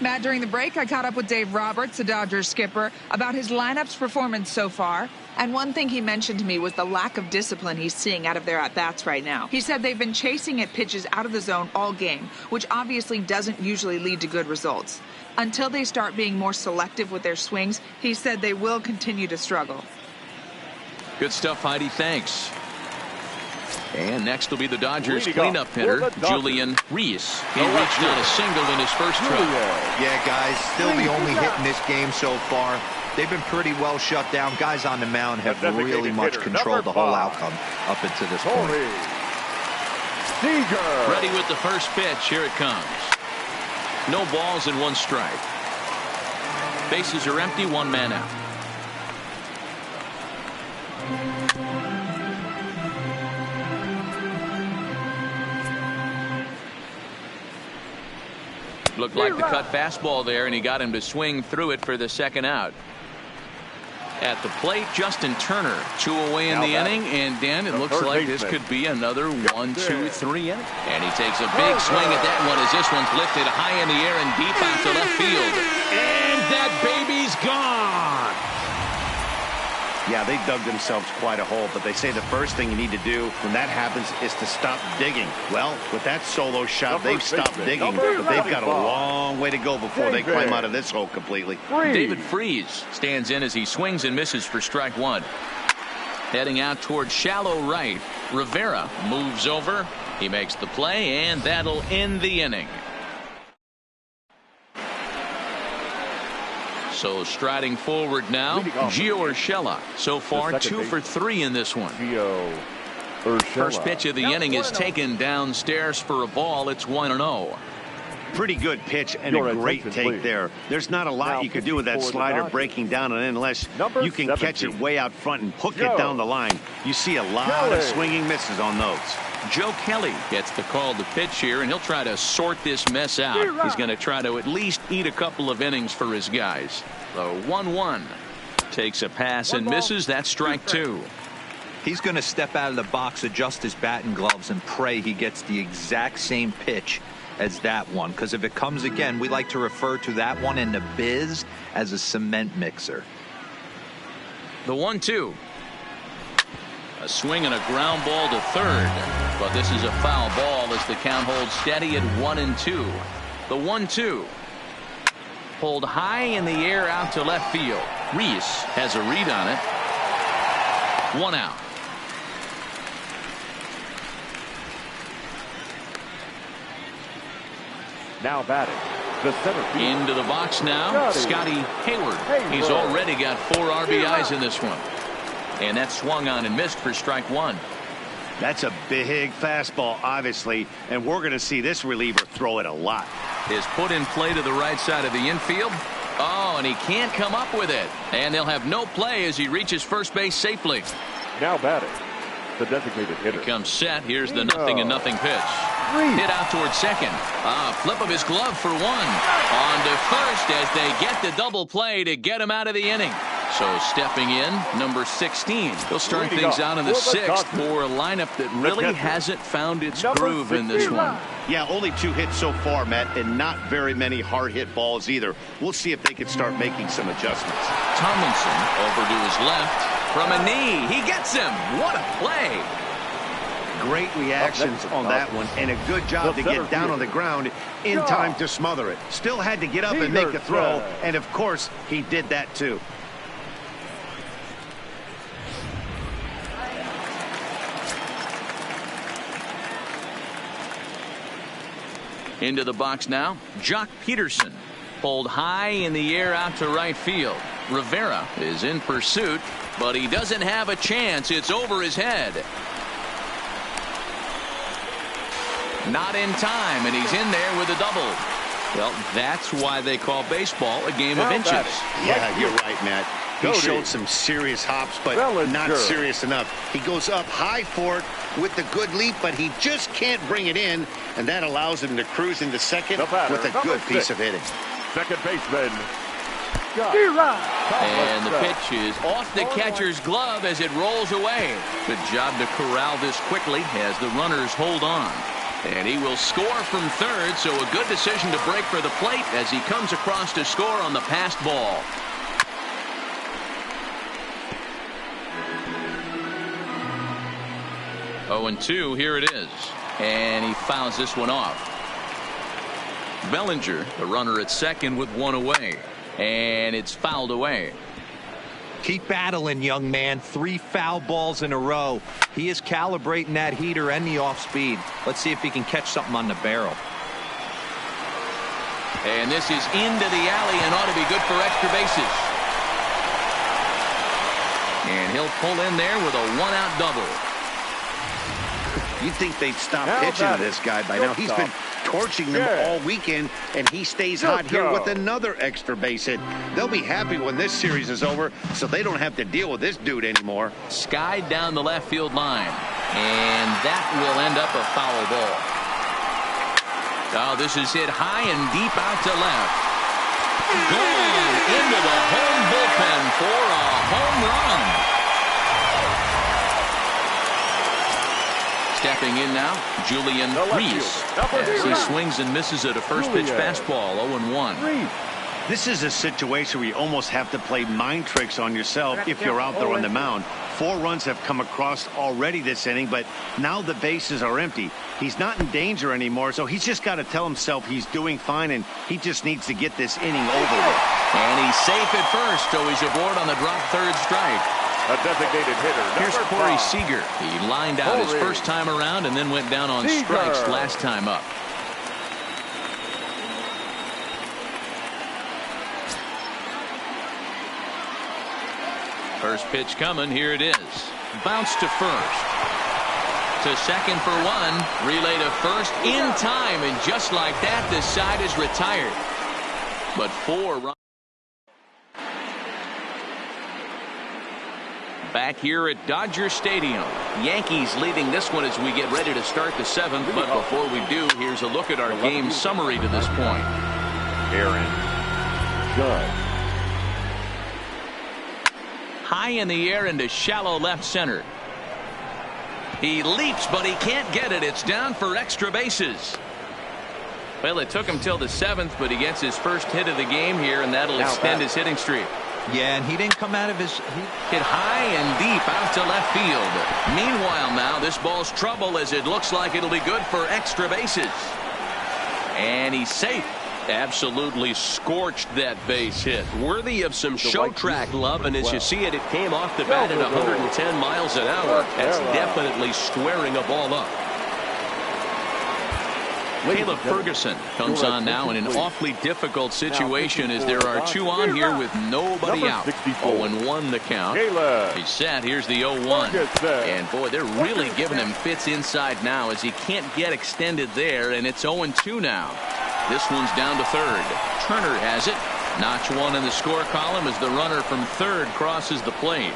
Speaker 7: Matt, during the break, I caught up with Dave Roberts, the Dodgers skipper, about his lineup's performance so far. And one thing he mentioned to me was the lack of discipline he's seeing out of their at-bats right now. He said they've been chasing at pitches out of the zone all game, which obviously doesn't usually lead to good results. Until they start being more selective with their swings, he said they will continue to struggle.
Speaker 1: Good stuff, Heidi. Thanks. And next will be the Dodgers cleanup hitter, Julian Reese. He reached on a single in his first try.
Speaker 4: Yeah, guys, still the only hit in this game so far. They've been pretty well shut down. Guys on the mound have really much controlled the whole outcome up until this point.
Speaker 1: Ready with the first pitch. Here it comes. No balls and one strike. Bases are empty, one man out. Looked like the cut fastball there, and he got him to swing through it for the second out. At the plate, Justin Turner, 2 away in the inning, and Dan, it looks like this could be another 1, 2, 3 inning. And he takes a big swing at that one as this one's lifted high in the air and deep out to left field. And that baby's gone.
Speaker 2: Yeah, they dug themselves quite a hole, but they say the first thing you need to do when that happens is to stop digging. Well, with that solo shot, they've stopped digging, but they've got a long way to go before they climb out of this hole completely.
Speaker 1: David Freese stands in as he swings and misses for strike one. Heading out towards shallow right, Rivera moves over. He makes the play, and that'll end the inning. So striding forward now, Gio Urshela. So far, 2 for 3 in this one. First pitch of the inning is taken downstairs for a ball. It's 1-0.
Speaker 2: Pretty good pitch and a great take there. There's not a lot you could do with that slider breaking down and unless you can catch it way out front and hook it down the line. You see a lot of swinging misses on those.
Speaker 1: Joe Kelly gets the call to pitch here, and he'll try to sort this mess out. He's going to try to at least eat a couple of innings for his guys. So 1-1. Takes a pass and misses. That's strike 2.
Speaker 4: He's going to step out of the box, adjust his batting gloves, and pray he gets the exact same pitch as that one. Because if it comes again, we like to refer to that one in the biz as a cement mixer.
Speaker 1: The 1-2. A swing and a ground ball to third, but this is a foul ball as the count holds steady at 1-2. The 1-2 pulled high in the air out to left field. Reese has a read on it. 1 out.
Speaker 5: Now batting, the center field.
Speaker 1: Into the box now, Scotty Hayward. He's already got 4 RBIs in this one. And that swung on and missed for strike 1.
Speaker 2: That's a big fastball, obviously, and we're going to see this reliever throw it a lot.
Speaker 1: Is put in play to the right side of the infield. Oh, and he can't come up with it. And they'll have no play as he reaches first base safely.
Speaker 5: Now batting, the designated hitter.
Speaker 1: He comes set. Here's the 0-0 pitch. Hit out towards second. Flip of his glove for 1. On to first as they get the double play to get him out of the inning. So stepping in, number 16. He'll start things out in the 6th for a lineup that really hasn't found its groove in this one.
Speaker 2: Yeah, only 2 hits so far, Matt, and not very many hard hit balls either. We'll see if they can start making some adjustments.
Speaker 1: Tomlinson over to his left. From a knee, he gets him. What a play.
Speaker 2: Great reactions on that one, and a good job to get down on the ground in time to smother it. Still had to get up and make a throw, and of course, he did that too.
Speaker 1: Into the box now, Jock Peterson. Pulled high in the air out to right field. Rivera is in pursuit, but he doesn't have a chance. It's over his head. Not in time, and he's in there with a double. Well, that's why they call baseball a game of inches.
Speaker 2: Yeah, you're right, Matt. He showed some serious hops, but not serious enough. He goes up high for it with the good leap, but he just can't bring it in, and that allows him to cruise into second with a good piece of hitting.
Speaker 5: Second baseman.
Speaker 1: And the pitch is off the catcher's glove as it rolls away. Good job to corral this quickly as the runners hold on. And he will score from third, so a good decision to break for the plate as he comes across to score on the passed ball. Oh, and 2, here it is. And he fouls this one off. Bellinger, the runner at second with 1 away. And it's fouled away.
Speaker 4: Keep battling, young man. 3 foul balls in a row. He is calibrating that heater and the off speed. Let's see if he can catch something on the barrel.
Speaker 1: And this is into the alley and ought to be good for extra bases. And he'll pull in there with a 1-out double.
Speaker 2: You'd think they'd stop pitching to this guy by now. He's been torching them all weekend, and he stays hot here with another extra base hit. They'll be happy when this series is over, so they don't have to deal with this dude anymore.
Speaker 1: Skied down the left field line, and that will end up a foul ball. Oh, this is hit high and deep out to left. Gone into the home bullpen for a home run. Stepping in now, Julian Reese. As he swings and misses at a first pitch fastball, 0-1.
Speaker 2: This is a situation where you almost have to play mind tricks on yourself if you're out there on the mound. 4 runs have come across already this inning, but now the bases are empty. He's not in danger anymore, so he's just got to tell himself he's doing fine, and he just needs to get this inning over with.
Speaker 1: And he's safe at first, so he's aboard on the drop third strike.
Speaker 5: A designated hitter.
Speaker 1: Here's Corey Seager. He lined out his first time around and then went down on strikes last time up. First pitch coming. Here it is. Bounce to first. To second for 1. Relay to first in time. And just like that, the side is retired. But 4 runs. Back here at Dodger Stadium. Yankees leading this one as we get ready to start the 7th. But before we do, here's a look at our game summary to this point.
Speaker 5: Aaron Judge.
Speaker 1: High in the air into shallow left center. He leaps, but he can't get it. It's down for extra bases. Well, it took him till the 7th, but he gets his first hit of the game here, and that'll extend his hitting streak.
Speaker 4: Yeah, and he didn't come out of his...
Speaker 1: Hit high and deep out to left field. Meanwhile now, this ball's trouble as it looks like it'll be good for extra bases. And he's safe. Absolutely scorched that base hit. Worthy of some show track love, and as you see it, it came off the bat at 110 miles an hour. That's definitely squaring a ball up. Caleb Ferguson comes on now in an awfully difficult situation as there are 2 on here with nobody out. 0-1 the count. He's set. Here's the 0-1. And boy, they're really giving him fits inside now as he can't get extended there, and it's 0-2 now. This one's down to third. Turner has it. Notch 1 in the score column as the runner from third crosses the plate.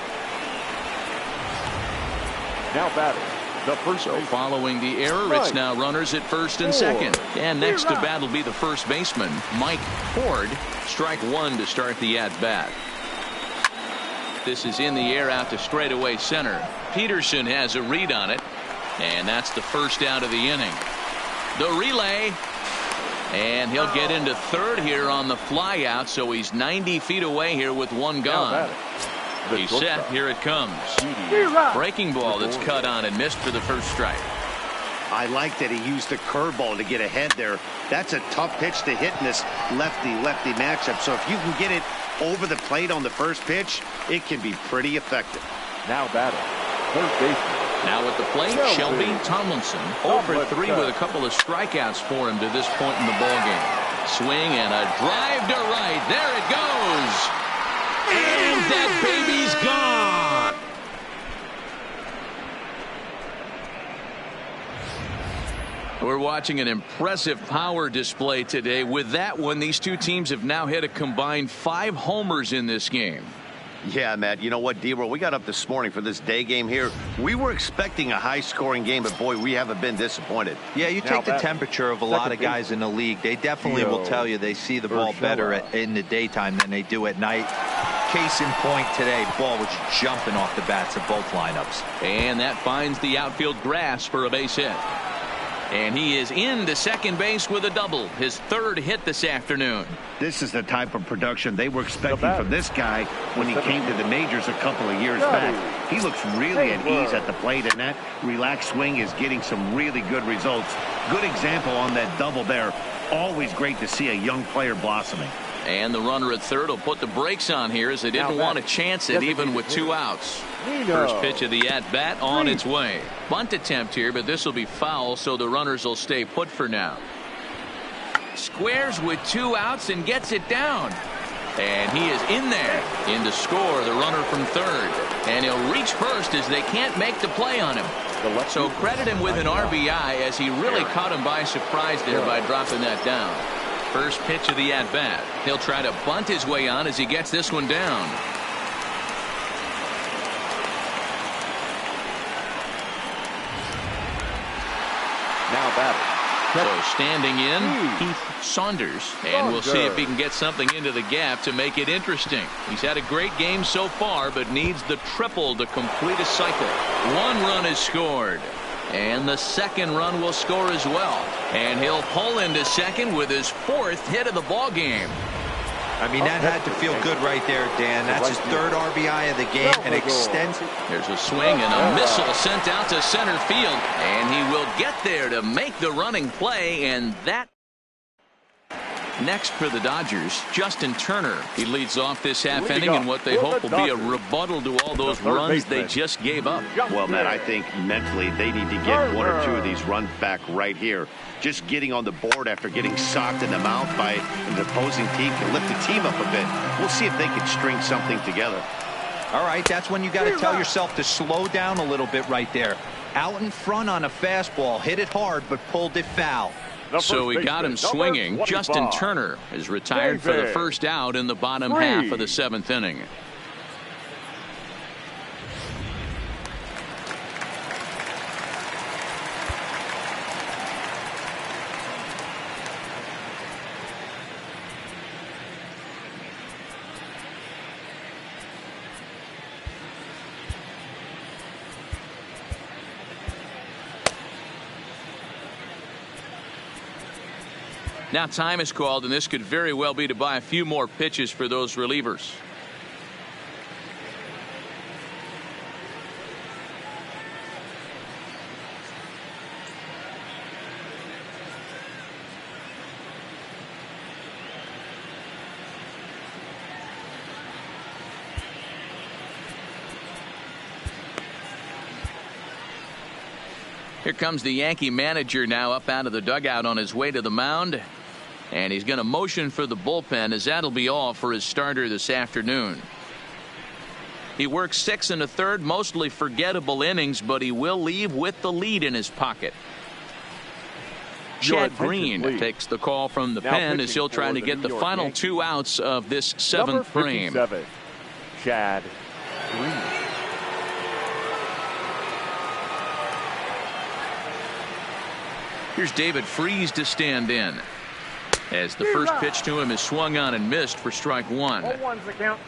Speaker 5: Now batting.
Speaker 1: So following the error, it's now runners at first and second. And next to bat will be the first baseman, Mike Ford. Strike 1 to start the at-bat. This is in the air out to straightaway center. Peterson has a read on it. And that's the first out of the inning. The relay. And he'll get into third here on the fly out, so he's 90 feet away here with 1 gone. He's set. Here it comes. Breaking ball that's cut on and missed for the first strike.
Speaker 2: I like that he used the curveball to get ahead there. That's a tough pitch to hit in this lefty-lefty matchup. So if you can get it over the plate on the first pitch, it can be pretty effective.
Speaker 5: Now batting. Third baseman.
Speaker 1: Now at the plate, Shelby Tomlinson. 0 for 3 with a couple of strikeouts for him to this point in the ballgame. Swing and a drive to right. There it goes. And that baby's gone. We're watching an impressive power display today. With that one, these two teams have now hit a combined 5 homers in this game.
Speaker 2: Yeah, Matt, you know what, D-Roll, we got up this morning for this day game here. We were expecting a high-scoring game, but, boy, we haven't been disappointed.
Speaker 4: Yeah, you take the temperature of a lot of guys in the league. They definitely will tell you they see the ball better in the daytime than they do at night. Case in point today, ball was jumping off the bats of both lineups.
Speaker 1: And that finds the outfield grass for a base hit. And he is into second base with a double. His 3rd hit this afternoon.
Speaker 2: This is the type of production they were expecting from this guy when he came to the majors a couple of years back. He looks really at ease at the plate, and that relaxed swing is getting some really good results. Good example on that double there. Always great to see a young player blossoming.
Speaker 1: And the runner at third will put the brakes on here as they didn't want to chance it even with 2 outs. First pitch of the at-bat on its way. Bunt attempt here, but this will be foul, so the runners will stay put for now. Squares with 2 outs and gets it down. And he is in there. In to score, the runner from third. And he'll reach first as they can't make the play on him. So credit him with an RBI as he really caught him by surprise there by dropping that down. First pitch of the at-bat. He'll try to bunt his way on as he gets this one down.
Speaker 5: Now batting.
Speaker 1: So standing in, Keith Saunders. And we'll see if he can get something into the gap to make it interesting. He's had a great game so far, but needs the triple to complete a cycle. One run is scored. And the second run will score as well. And he'll pull into second with his fourth hit of the ball game.
Speaker 4: I mean, that had to feel good right there, Dan. That's his third RBI of the game and extends it.
Speaker 1: There's a swing and a missile sent out to center field. And he will get there to make the running play. And that next for the Dodgers, Justin Turner. He leads off this half inning in what they hope will be a rebuttal to all those runs they just gave up.
Speaker 2: Well, Matt, I think mentally they need to get one or two of these runs back right here. Just getting on the board after getting socked in the mouth by an opposing team can lift the team up a bit. We'll see if they can string something together.
Speaker 4: All right, that's when you got to tell yourself to slow down a little bit right there. Out in front on a fastball, hit it hard, but pulled it foul.
Speaker 1: So we got him swinging. Justin Turner is retired for the first out in the bottom half of the seventh inning. Now time is called, and this could very well be to buy a few more pitches for those relievers. Here comes the Yankee manager now up out of the dugout on his way to the mound. And he's going to motion for the bullpen, as that'll be all for his starter this afternoon. He works 6 1/3, mostly forgettable innings, but he will leave with the lead in his pocket. Chad Green takes the call from the pen as he'll try to get the final 2 outs of this 7th frame.
Speaker 5: Chad Green.
Speaker 1: Here's David Freese to stand in, as the first pitch to him is swung on and missed for strike 1.
Speaker 6: 0-1's the count.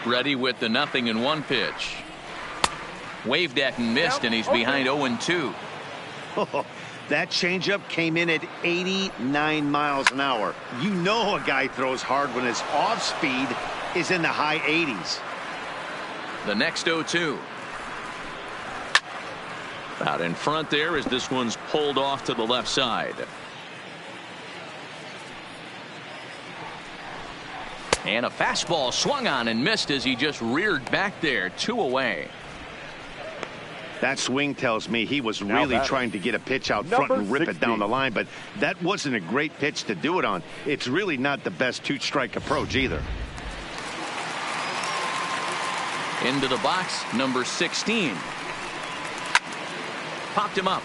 Speaker 1: Ready with the 0-1 pitch. Waved at and missed, and he's behind 0-2.
Speaker 2: That changeup came in at 89 miles an hour. You know a guy throws hard when his off speed is in the high 80s.
Speaker 1: The next 0-2. Out in front there as this one's pulled off to the left side. And a fastball swung on and missed as he just reared back there. 2 away.
Speaker 2: That swing tells me he was really trying to get a pitch out front and rip it down the line, but that wasn't a great pitch to do it on. It's really not the best 2-strike approach either.
Speaker 1: Into the box, number 16. Popped him up.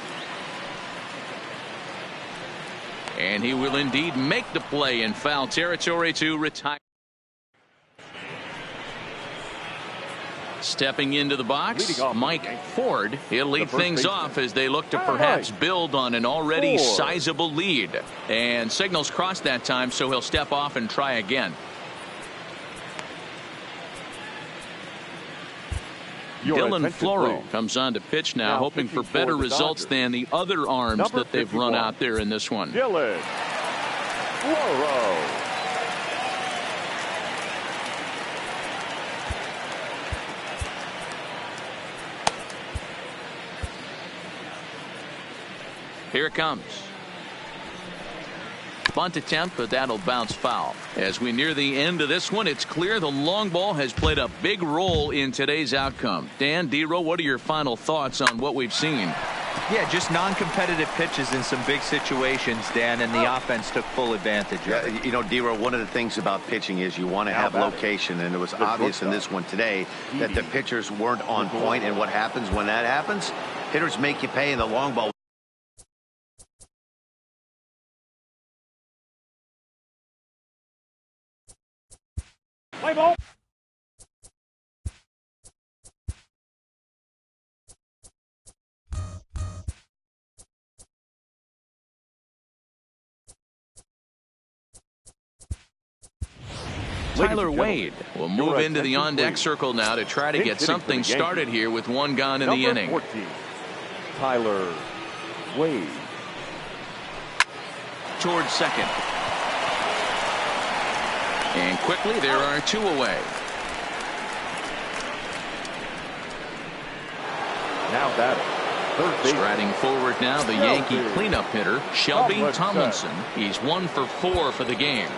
Speaker 1: And he will indeed make the play in foul territory to retire. Stepping into the box, Mike Ford. He'll lead things off as they look to perhaps build on an already sizable lead. And signals crossed that time, so he'll step off and try again. Dylan Floro comes on to pitch now, hoping for better results than the other arms that they've run out there in this one.
Speaker 5: Dylan Floro.
Speaker 1: Here it comes. Bunt attempt, but that'll bounce foul. As we near the end of this one, it's clear the long ball has played a big role in today's outcome. Dan, D-Row, what are your final thoughts on what we've seen?
Speaker 4: Yeah, just non-competitive pitches in some big situations, Dan, and the offense took full advantage of it.
Speaker 2: You know, D-Row, one of the things about pitching is you want to have location, and it was obvious in this one today that the pitchers weren't on point, and what happens when that happens? Hitters make you pay in the long ball.
Speaker 6: Play ball.
Speaker 1: Tyler Wade will move into the on-deck circle now to try to get something started here with one gone in the inning.
Speaker 5: 14, Tyler Wade.
Speaker 1: Towards second. And quickly there are two away.
Speaker 5: Now batting.
Speaker 1: Striding forward now, the Yankee cleanup hitter, Shelby Tomlinson. He's 1 for 4 for the game.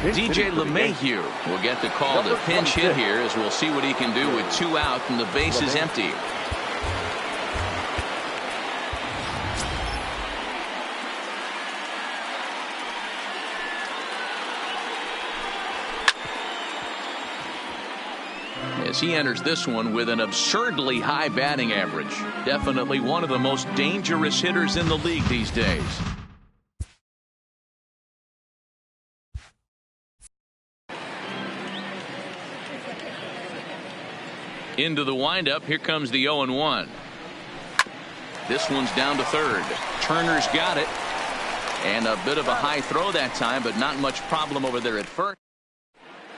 Speaker 1: DJ LeMahieu will get the call to pinch hit here, as we'll see what he can do with 2 out and the base is empty. As he enters this one with an absurdly high batting average. Definitely one of the most dangerous hitters in the league these days. Into the windup, here comes the 0-1. This one's down to third. Turner's got it. And a bit of a high throw that time, but not much problem over there at first.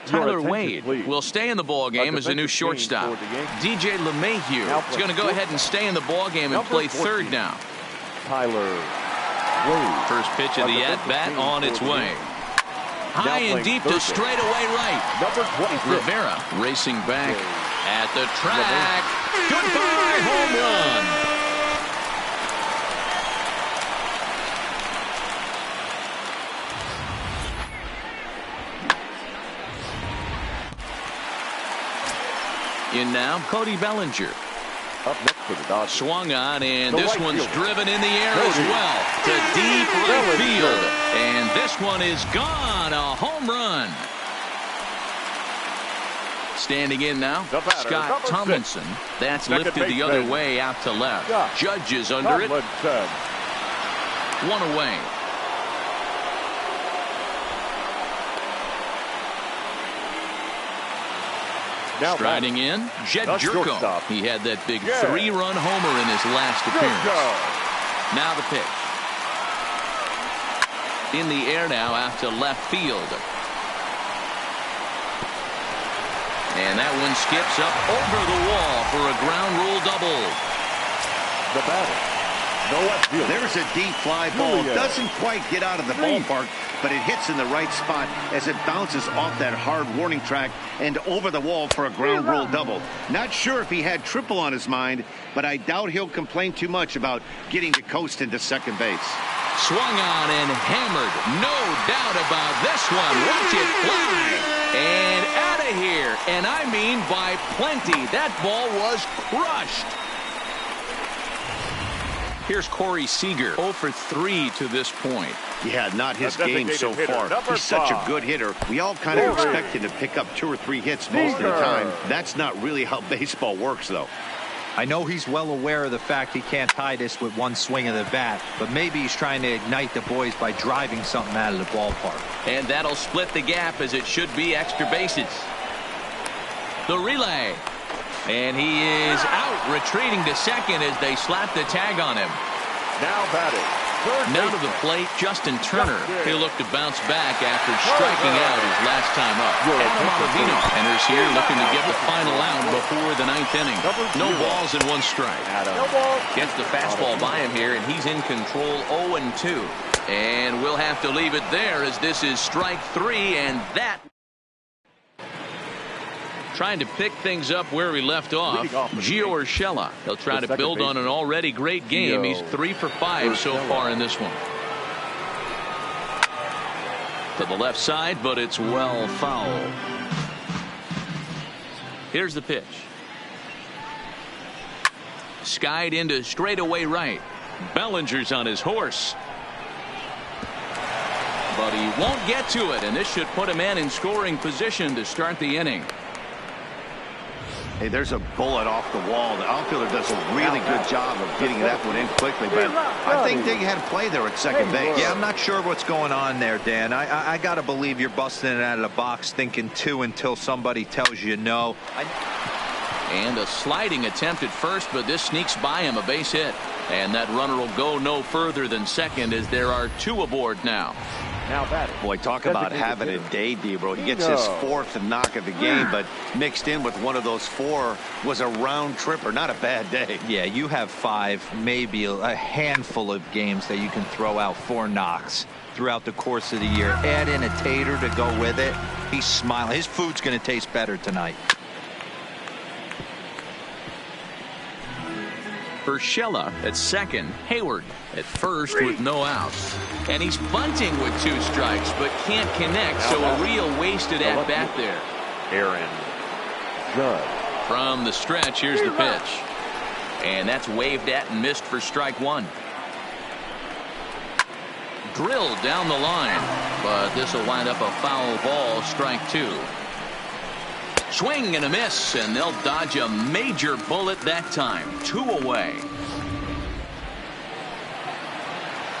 Speaker 1: Tyler Wade will stay in the ball game as a new shortstop. DJ LeMahieu is going to go ahead and stay in the ball game and play third now.
Speaker 5: Tyler Wade.
Speaker 1: First pitch of the at-bat on its way. High and deep to straightaway right. Rivera racing back at the track. Goodbye, home run. In now, Cody Bellinger.
Speaker 5: Up next for the Dodgers.
Speaker 1: Swung on, and this one's driven in the air as well to deep right field. And this one is gone. A home run. Standing in now, Scott Tomlinson. That's lifted the other way out to left. Judge is under it. 1 away. Striding in, Jed Jerko. He had that big 3-run homer in his last appearance. Now the pitch. In the air now out to left field. And that one skips up over the wall for a ground rule double.
Speaker 5: The batter.
Speaker 2: There's a deep fly ball. Doesn't quite get out of the ballpark, but it hits in the right spot as it bounces off that hard warning track and over the wall for a ground rule double. Not sure if he had triple on his mind, but I doubt he'll complain too much about getting to coast into second base.
Speaker 1: Swung on and hammered. No doubt about this one. Watch it fly. And out of here. And I mean by plenty. That ball was crushed. Here's Corey Seager, 0 for 3 to this point.
Speaker 2: Yeah, not his game so far. He's such a good hitter. We all kind of expect him to pick up 2 or 3 hits most of the time. That's not really how baseball works, though.
Speaker 4: I know he's well aware of the fact he can't tie this with one swing of the bat, but maybe he's trying to ignite the boys by driving something out of the ballpark.
Speaker 1: And that'll split the gap, as it should be extra bases. The relay. And he is out, retreating to second as they slap the tag on him.
Speaker 5: Now batting.
Speaker 1: Now to the plate, Justin Turner. He'll look to bounce back after striking out his last time up. MLBThe enters here looking to get the final out before the 9th inning. No balls and 1 strike. Gets the fastball by him here, and he's in control 0-2. And we'll have to leave it there, as this is strike 3, and that... Trying to pick things up where we left off, Gio Urshela. He'll try to build on an already great game. He's 3 for 5 so far in this one. To the left side, but it's well foul. Here's the pitch. Skied into straightaway right. Bellinger's on his horse. But he won't get to it, and this should put a man in scoring position to start the inning.
Speaker 2: Hey, there's a bullet off the wall. The outfielder does a really good job of getting that one in quickly, but I think they had a play there at second base.
Speaker 4: Yeah, I'm not sure what's going on there, Dan. I got to believe you're busting it out of the box thinking 2 until somebody tells you no.
Speaker 1: And a sliding attempt at first, but this sneaks by him, a base hit. And that runner will go no further than second, as there are 2 aboard now.
Speaker 5: Now batting.
Speaker 3: Boy, talk about having a day, Debro. He gets his 4th knock of the game, but mixed in with one of those 4 was a round tripper. Not a bad day.
Speaker 4: Yeah, you have 5, maybe a handful of games that you can throw out 4 knocks throughout the course of the year. Add in a tater to go with it. He's smiling. His food's going to taste better tonight.
Speaker 1: Urshela at second, Hayward at first with no outs. And he's bunting with 2 strikes, but can't connect, so a real wasted at-bat there.
Speaker 5: Aaron Judge.
Speaker 1: From the stretch, here's the pitch. And that's waved at and missed for strike 1. Drilled down the line, but this will wind up a foul ball, strike 2. Swing and a miss, and they'll dodge a major bullet that time. 2 away.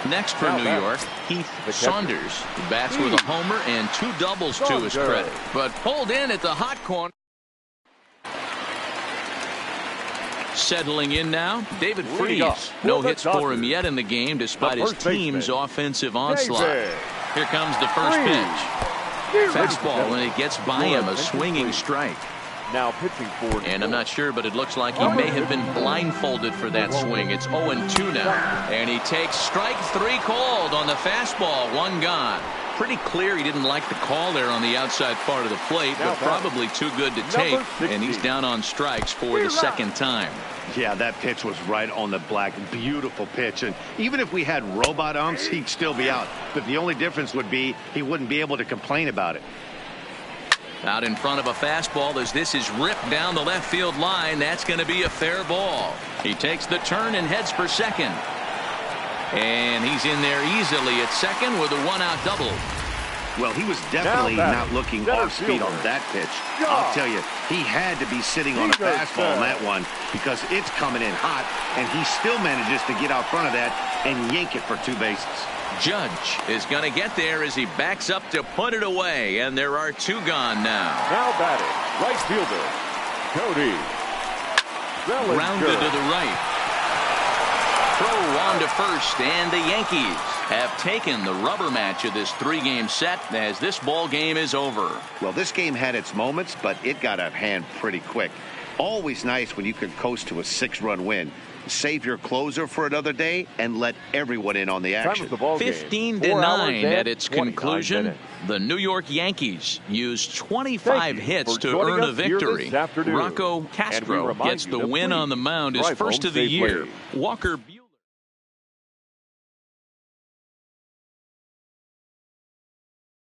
Speaker 1: Next for New York, Heath Saunders. He bats with a homer and 2 doubles to his credit, but pulled in at the hot corner. Settling in now, David Freese. No hits for him yet in the game despite his team's offensive onslaught. Here comes the first pitch. Fastball, when it gets by him, a swinging strike.
Speaker 5: Now pitching for.
Speaker 1: And I'm not sure, but it looks like he may have been blindfolded for that swing. It's 0-2 now. And he takes strike 3 called on the fastball. 1 gone. Pretty clear he didn't like the call there on the outside part of the plate, but probably too good to take. And he's down on strikes for the 2nd time.
Speaker 2: Yeah, that pitch was right on the black. Beautiful pitch. And even if we had robot umps, he'd still be out. But the only difference would be he wouldn't be able to complain about it.
Speaker 1: Out in front of a fastball as this is ripped down the left field line. That's going to be a fair ball. He takes the turn and heads for second. And he's in there easily at second with a 1-out double.
Speaker 2: Well, he was definitely not looking off speed on that pitch. I'll tell you, he had to be sitting on a fastball on that one because it's coming in hot, and he still manages to get out front of that and yank it for 2 bases.
Speaker 1: Judge is going to get there as he backs up to put it away, and there are 2 gone now.
Speaker 5: Now batting, right fielder, Cody Bellinger.
Speaker 1: Rounded to the right. Throw on to first, and the Yankees have taken the rubber match of this 3-game set as this ball game is over.
Speaker 2: Well, this game had its moments, but it got out of hand pretty quick. Always nice when you can coast to a 6-run win. Save your closer for another day and let everyone in on the action.
Speaker 1: 15-9 at its conclusion. The New York Yankees used 25 hits to earn a victory. Rocco Castro gets the win on the mound, his first of the year. Walker